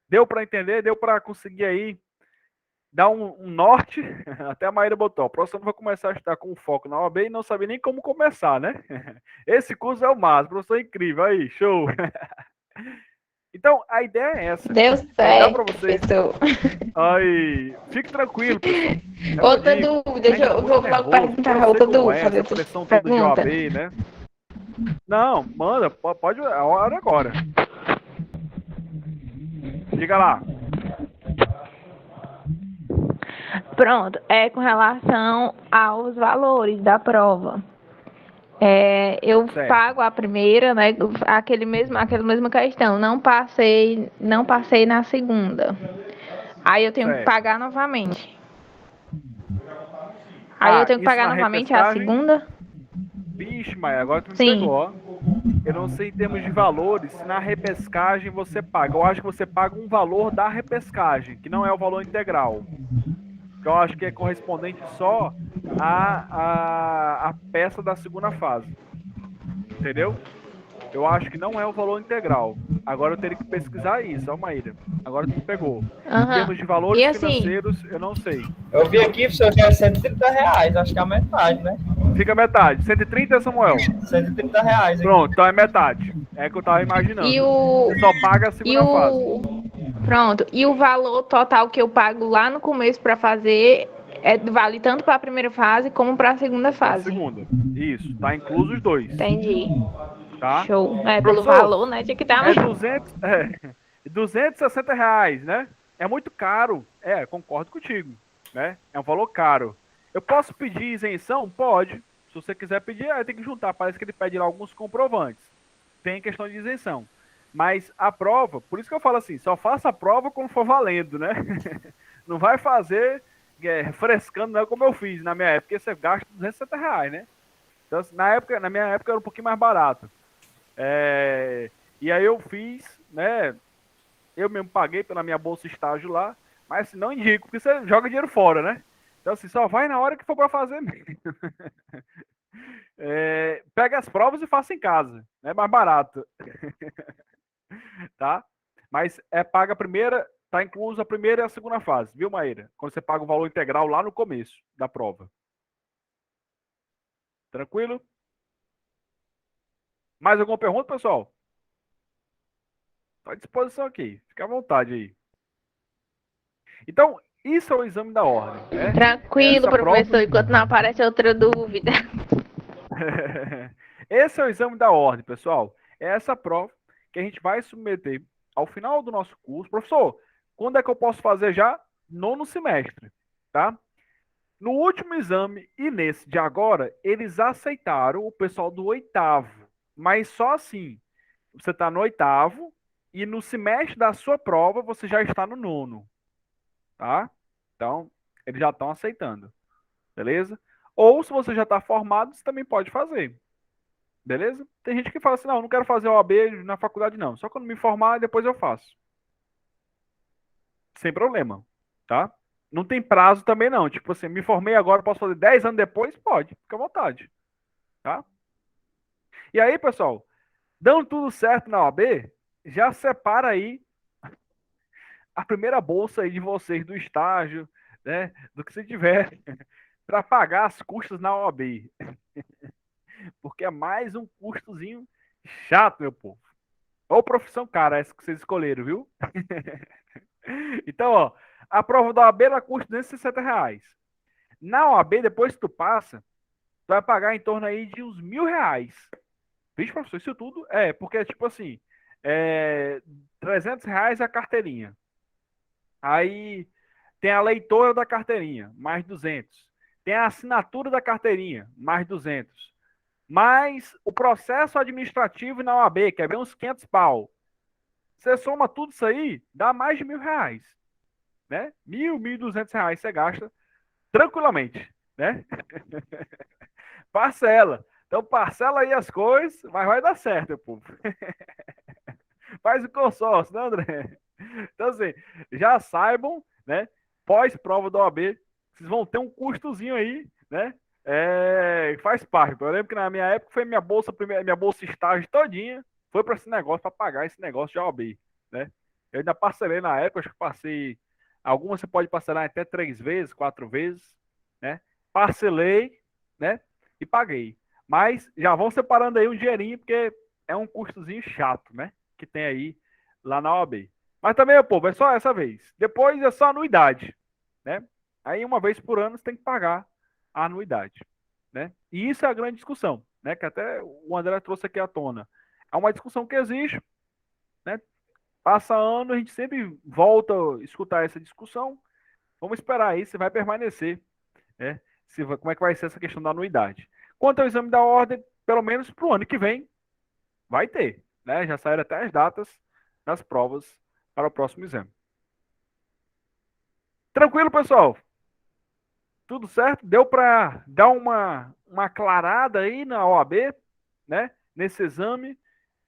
Deu para entender? Deu para conseguir aí dar um norte? Até a Maíra botou. O professor vai começar a estudar com foco na OAB e não sabe nem como começar, né? Esse curso é o máximo. Professor é incrível. Aí, show. Então, a ideia é essa. Deu certo, para vocês. professor. Aí, fique tranquilo, pessoal. Outra dúvida, eu vou logo perguntar outra dúvida. Fazer essa pressão toda de OAB, né? Não, manda, pode, a hora agora. Diga lá. Pronto, com relação aos valores da prova. Eu pago a primeira, né? Aquela mesma questão. Não passei na segunda. Aí eu tenho que pagar novamente. Aí eu tenho que pagar novamente a segunda. Vixe, Maia, agora tu me pegou, ó. Eu não sei em termos de valores, se na repescagem você paga. Eu acho que você paga um valor da repescagem, que não é o valor integral. Eu acho que é correspondente só à peça da segunda fase. entendeu? Eu acho que não é o valor integral. Agora eu teria que pesquisar isso, ó, Maíra. Agora tu pegou. Em termos de valores E assim, financeiros, eu não sei. Eu vi aqui, professor, que é R$ 130, acho que é a metade, né? Fica metade. 130, Samuel? R$ 130 aqui. Pronto, então é metade. É o que eu tava imaginando. e o. Você só paga a E segunda fase. o. Pronto. E o valor total que eu pago lá no começo para fazer vale tanto para a primeira fase como para a segunda A fase. segunda. Isso, tá incluso os dois. Entendi. Tá? Show. É, pelo Professor, valor, né? Tinha que estar. É 260 reais, né? É muito caro. É, concordo contigo, né? É um valor caro. Eu posso pedir isenção? Pode. Se você quiser pedir, aí tem que juntar. Parece que ele pede lá alguns comprovantes. Tem questão de isenção. Mas a prova, por isso que eu falo assim, só faça a prova quando for valendo, né? Não vai fazer frescando, não é como eu fiz na minha época, porque você gasta 260 reais, né? Então, na minha época era um pouquinho mais barato. E aí eu fiz, né? Eu mesmo paguei pela minha bolsa estágio lá, mas assim, não indico, porque você joga dinheiro fora, né? Então assim, só vai na hora que for para fazer mesmo. Pega as provas e faça em casa, é mais barato. Tá? Mas paga a primeira, tá incluso a primeira e a segunda fase, viu, Maíra? Quando você paga o valor integral lá no começo da prova. Tranquilo? Mais alguma pergunta, pessoal? Estou à disposição aqui. Fique à vontade aí. Então, isso é o exame da ordem. Né? Tranquilo, Essa professor, prova... enquanto não aparece outra dúvida. Esse é o exame da ordem, pessoal. É essa prova que a gente vai submeter ao final do nosso curso. Professor, quando é que eu posso fazer já? Nono semestre, tá? No último exame e nesse de agora, eles aceitaram o pessoal do oitavo. Mas só assim, você está no oitavo e no semestre da sua prova você já está no nono, tá? Então, eles já estão aceitando, beleza? Ou se você já está formado, você também pode fazer, beleza? Tem gente que fala assim, não, não quero fazer OAB na faculdade não, só quando me formar depois eu faço. Sem problema, tá? Não tem prazo também não, tipo assim, me formei agora, posso fazer 10 anos depois? Pode, fica à vontade, tá? E aí, pessoal, dando tudo certo na OAB, já separa aí a primeira bolsa aí de vocês do estágio, né, do que você tiver, para pagar as custas na OAB. Porque é mais um custozinho chato, meu povo. Ou profissão cara, essa que vocês escolheram, viu? Então, ó, a prova da OAB ela custa R$ 260. Na OAB, depois que tu passa, tu vai pagar em torno aí de uns R$ 1.000. Vixe, professor, isso tudo? Porque, tipo assim, R$ 300 a carteirinha. Aí tem a leitora da carteirinha, mais 200. Tem a assinatura da carteirinha, mais 200. Mais o processo administrativo na OAB, que é bem uns 500 pau. Você soma tudo isso aí, dá mais de R$ 1.000, né? R$ 1.200 você gasta tranquilamente, né? Parcela. Então parcela aí as coisas, mas vai dar certo, meu povo. Faz o consórcio, né, André? Então assim, já saibam, né? Pós-prova da OAB, vocês vão ter um custozinho aí, né? Faz parte. Eu lembro que na minha época foi minha bolsa estágio todinha, foi para esse negócio, para pagar esse negócio de OAB, né? Eu ainda parcelei na época, acho que passei. Algumas você pode parcelar até 3 vezes, 4 vezes, né? Parcelei, né? E paguei. Mas já vão separando aí um dinheirinho, porque é um custozinho chato, né? Que tem aí lá na OAB. Mas também, meu povo, é só essa vez. Depois é só anuidade, né? Aí uma vez por ano você tem que pagar a anuidade, né? E isso é a grande discussão, né? Que até o André trouxe aqui à tona. É uma discussão que existe, né? Passa ano, a gente sempre volta a escutar essa discussão. Vamos esperar aí se vai permanecer, né? Como é que vai ser essa questão da anuidade. Quanto ao exame da ordem, pelo menos para o ano que vem, vai ter, né? Já saíram até as datas das provas para o próximo exame. Tranquilo, pessoal? Tudo certo? Deu para dar uma aclarada aí na OAB, né? Nesse exame.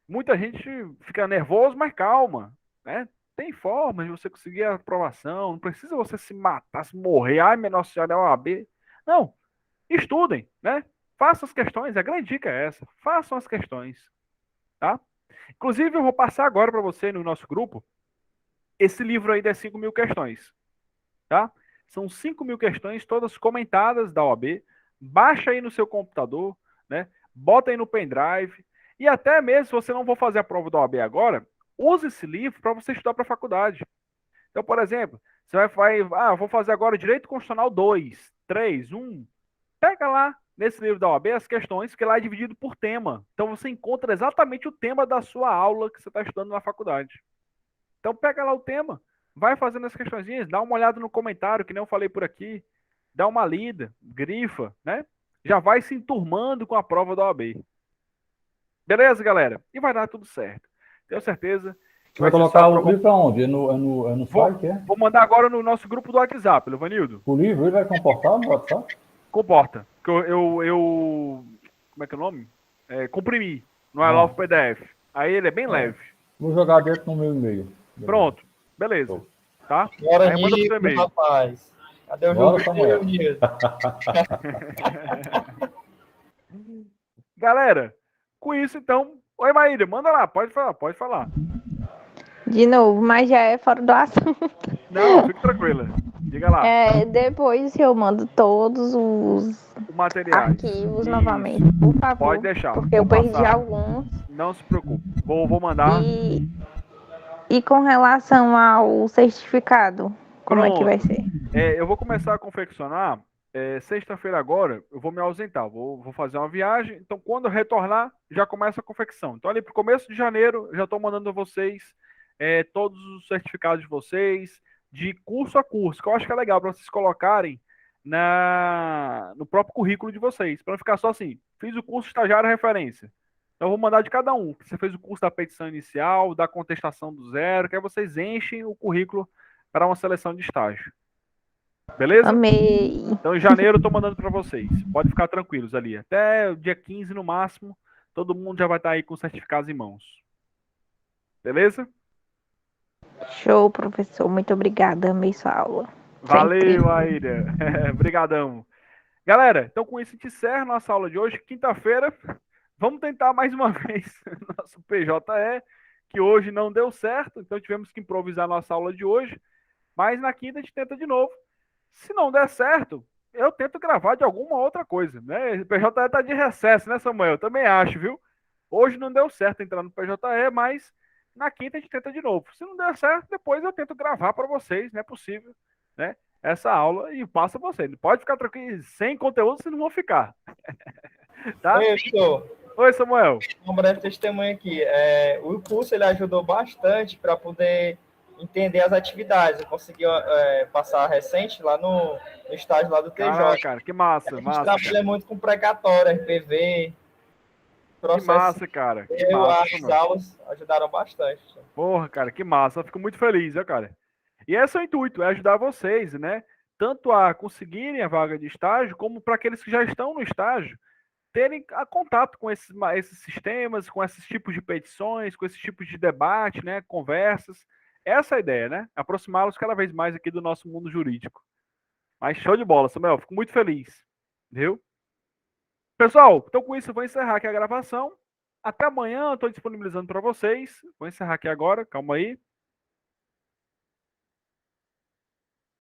Muita gente fica nervoso, mas calma, né? Tem formas de você conseguir a aprovação. Não precisa você se matar, se morrer. Ai, minha Nossa Senhora, é OAB. Não. Estudem, né? façam as questões, a grande dica é essa, façam as questões, tá? Inclusive, eu vou passar agora para você no nosso grupo esse livro aí das 5.000 questões, tá? São 5.000 questões, todas comentadas da OAB. Baixa aí no seu computador, né? Bota aí no pendrive. E até mesmo, se você não for fazer a prova da OAB agora, use esse livro para você estudar para a faculdade. Então, por exemplo, você vou fazer agora Direito Constitucional 2, 3, 1. Pega lá nesse livro da OAB as questões, que lá é dividido por tema. Então, você encontra exatamente o tema da sua aula que você está estudando na faculdade. Então, pega lá o tema, vai fazendo as questõezinhas, dá uma olhada no comentário, que nem eu falei por aqui, dá uma lida, grifa, né? Já vai se enturmando com a prova da OAB. Beleza, galera? E vai dar tudo certo. Tenho certeza que Você vai colocar o livro aonde? É no site, é? Vou mandar agora no nosso grupo do WhatsApp, Levanildo. O livro ele vai comportar no WhatsApp? Comporta. Eu como é que é o nome? Comprimi. Não é lá o PDF. Aí ele é bem leve. Vou jogar dentro no meu e-mail. Pronto. Beleza. Tá? Bora aí manda pro seu e-mail. Rapaz. Cadê o Bora, jogo? Samuel. Galera, com isso então. Oi, Maíra, manda lá. Pode falar. De novo, mas já é fora do assunto. Não, fique tranquila. Diga lá. Depois eu mando todos os materiais. arquivos novamente, por favor. Pode deixar. Porque eu perdi alguns. Não se preocupe. Vou mandar. E com relação ao certificado, como é que vai ser? Eu vou começar a confeccionar. Sexta-feira agora, eu vou me ausentar. Vou fazer uma viagem. Então, quando eu retornar, já começa a confecção. Então, ali para o começo de janeiro, eu já estou mandando a vocês todos os certificados de vocês, de curso a curso, que eu acho que é legal para vocês colocarem no próprio currículo de vocês, para não ficar só assim, fiz o curso estagiário referência. Então, eu vou mandar de cada um. Você fez o curso da petição inicial, da contestação do zero, que aí vocês enchem o currículo para uma seleção de estágio. Beleza? Amei. Então, em janeiro, eu estou mandando para vocês. Pode ficar tranquilos ali. Até o dia 15, no máximo, todo mundo já vai estar aí com certificados em mãos. Beleza? Show, professor. Muito obrigada. Amei sua aula. Valeu, Aida. Obrigadão. Galera, então com isso a gente encerra nossa aula de hoje. Quinta-feira, vamos tentar mais uma vez nosso PJE, que hoje não deu certo, então tivemos que improvisar nossa aula de hoje. Mas na quinta a gente tenta de novo. Se não der certo, eu tento gravar de alguma outra coisa, né? O PJE tá de recesso, né, Samuel? Eu também acho, viu? Hoje não deu certo entrar no PJE, mas na quinta a gente tenta de novo. Se não der certo, depois eu tento gravar para vocês, não é possível, né? Essa aula e passa você. Pode ficar tranquilo, sem conteúdo vocês não vão ficar. Tá? Oi, Samuel. Um breve testemunho aqui. O curso ele ajudou bastante para poder entender as atividades. Eu consegui passar recente lá no estágio lá do TJ. Cara, que massa. A gente trabalha muito com precatório, RPV, processo. Que massa, cara. Que massa, as aulas ajudaram bastante. Porra, cara, que massa. Eu fico muito feliz, né, cara? E esse é o intuito, é ajudar vocês, né? Tanto a conseguirem a vaga de estágio, como para aqueles que já estão no estágio, terem contato com esses sistemas, com esses tipos de petições, com esses tipos de debate, né? Conversas. Essa é a ideia, né? Aproximá-los cada vez mais aqui do nosso mundo jurídico. Mas show de bola, Samuel. Fico muito feliz. Viu? Pessoal, então com isso eu vou encerrar aqui a gravação. Até amanhã eu estou disponibilizando para vocês. Vou encerrar aqui agora, calma aí.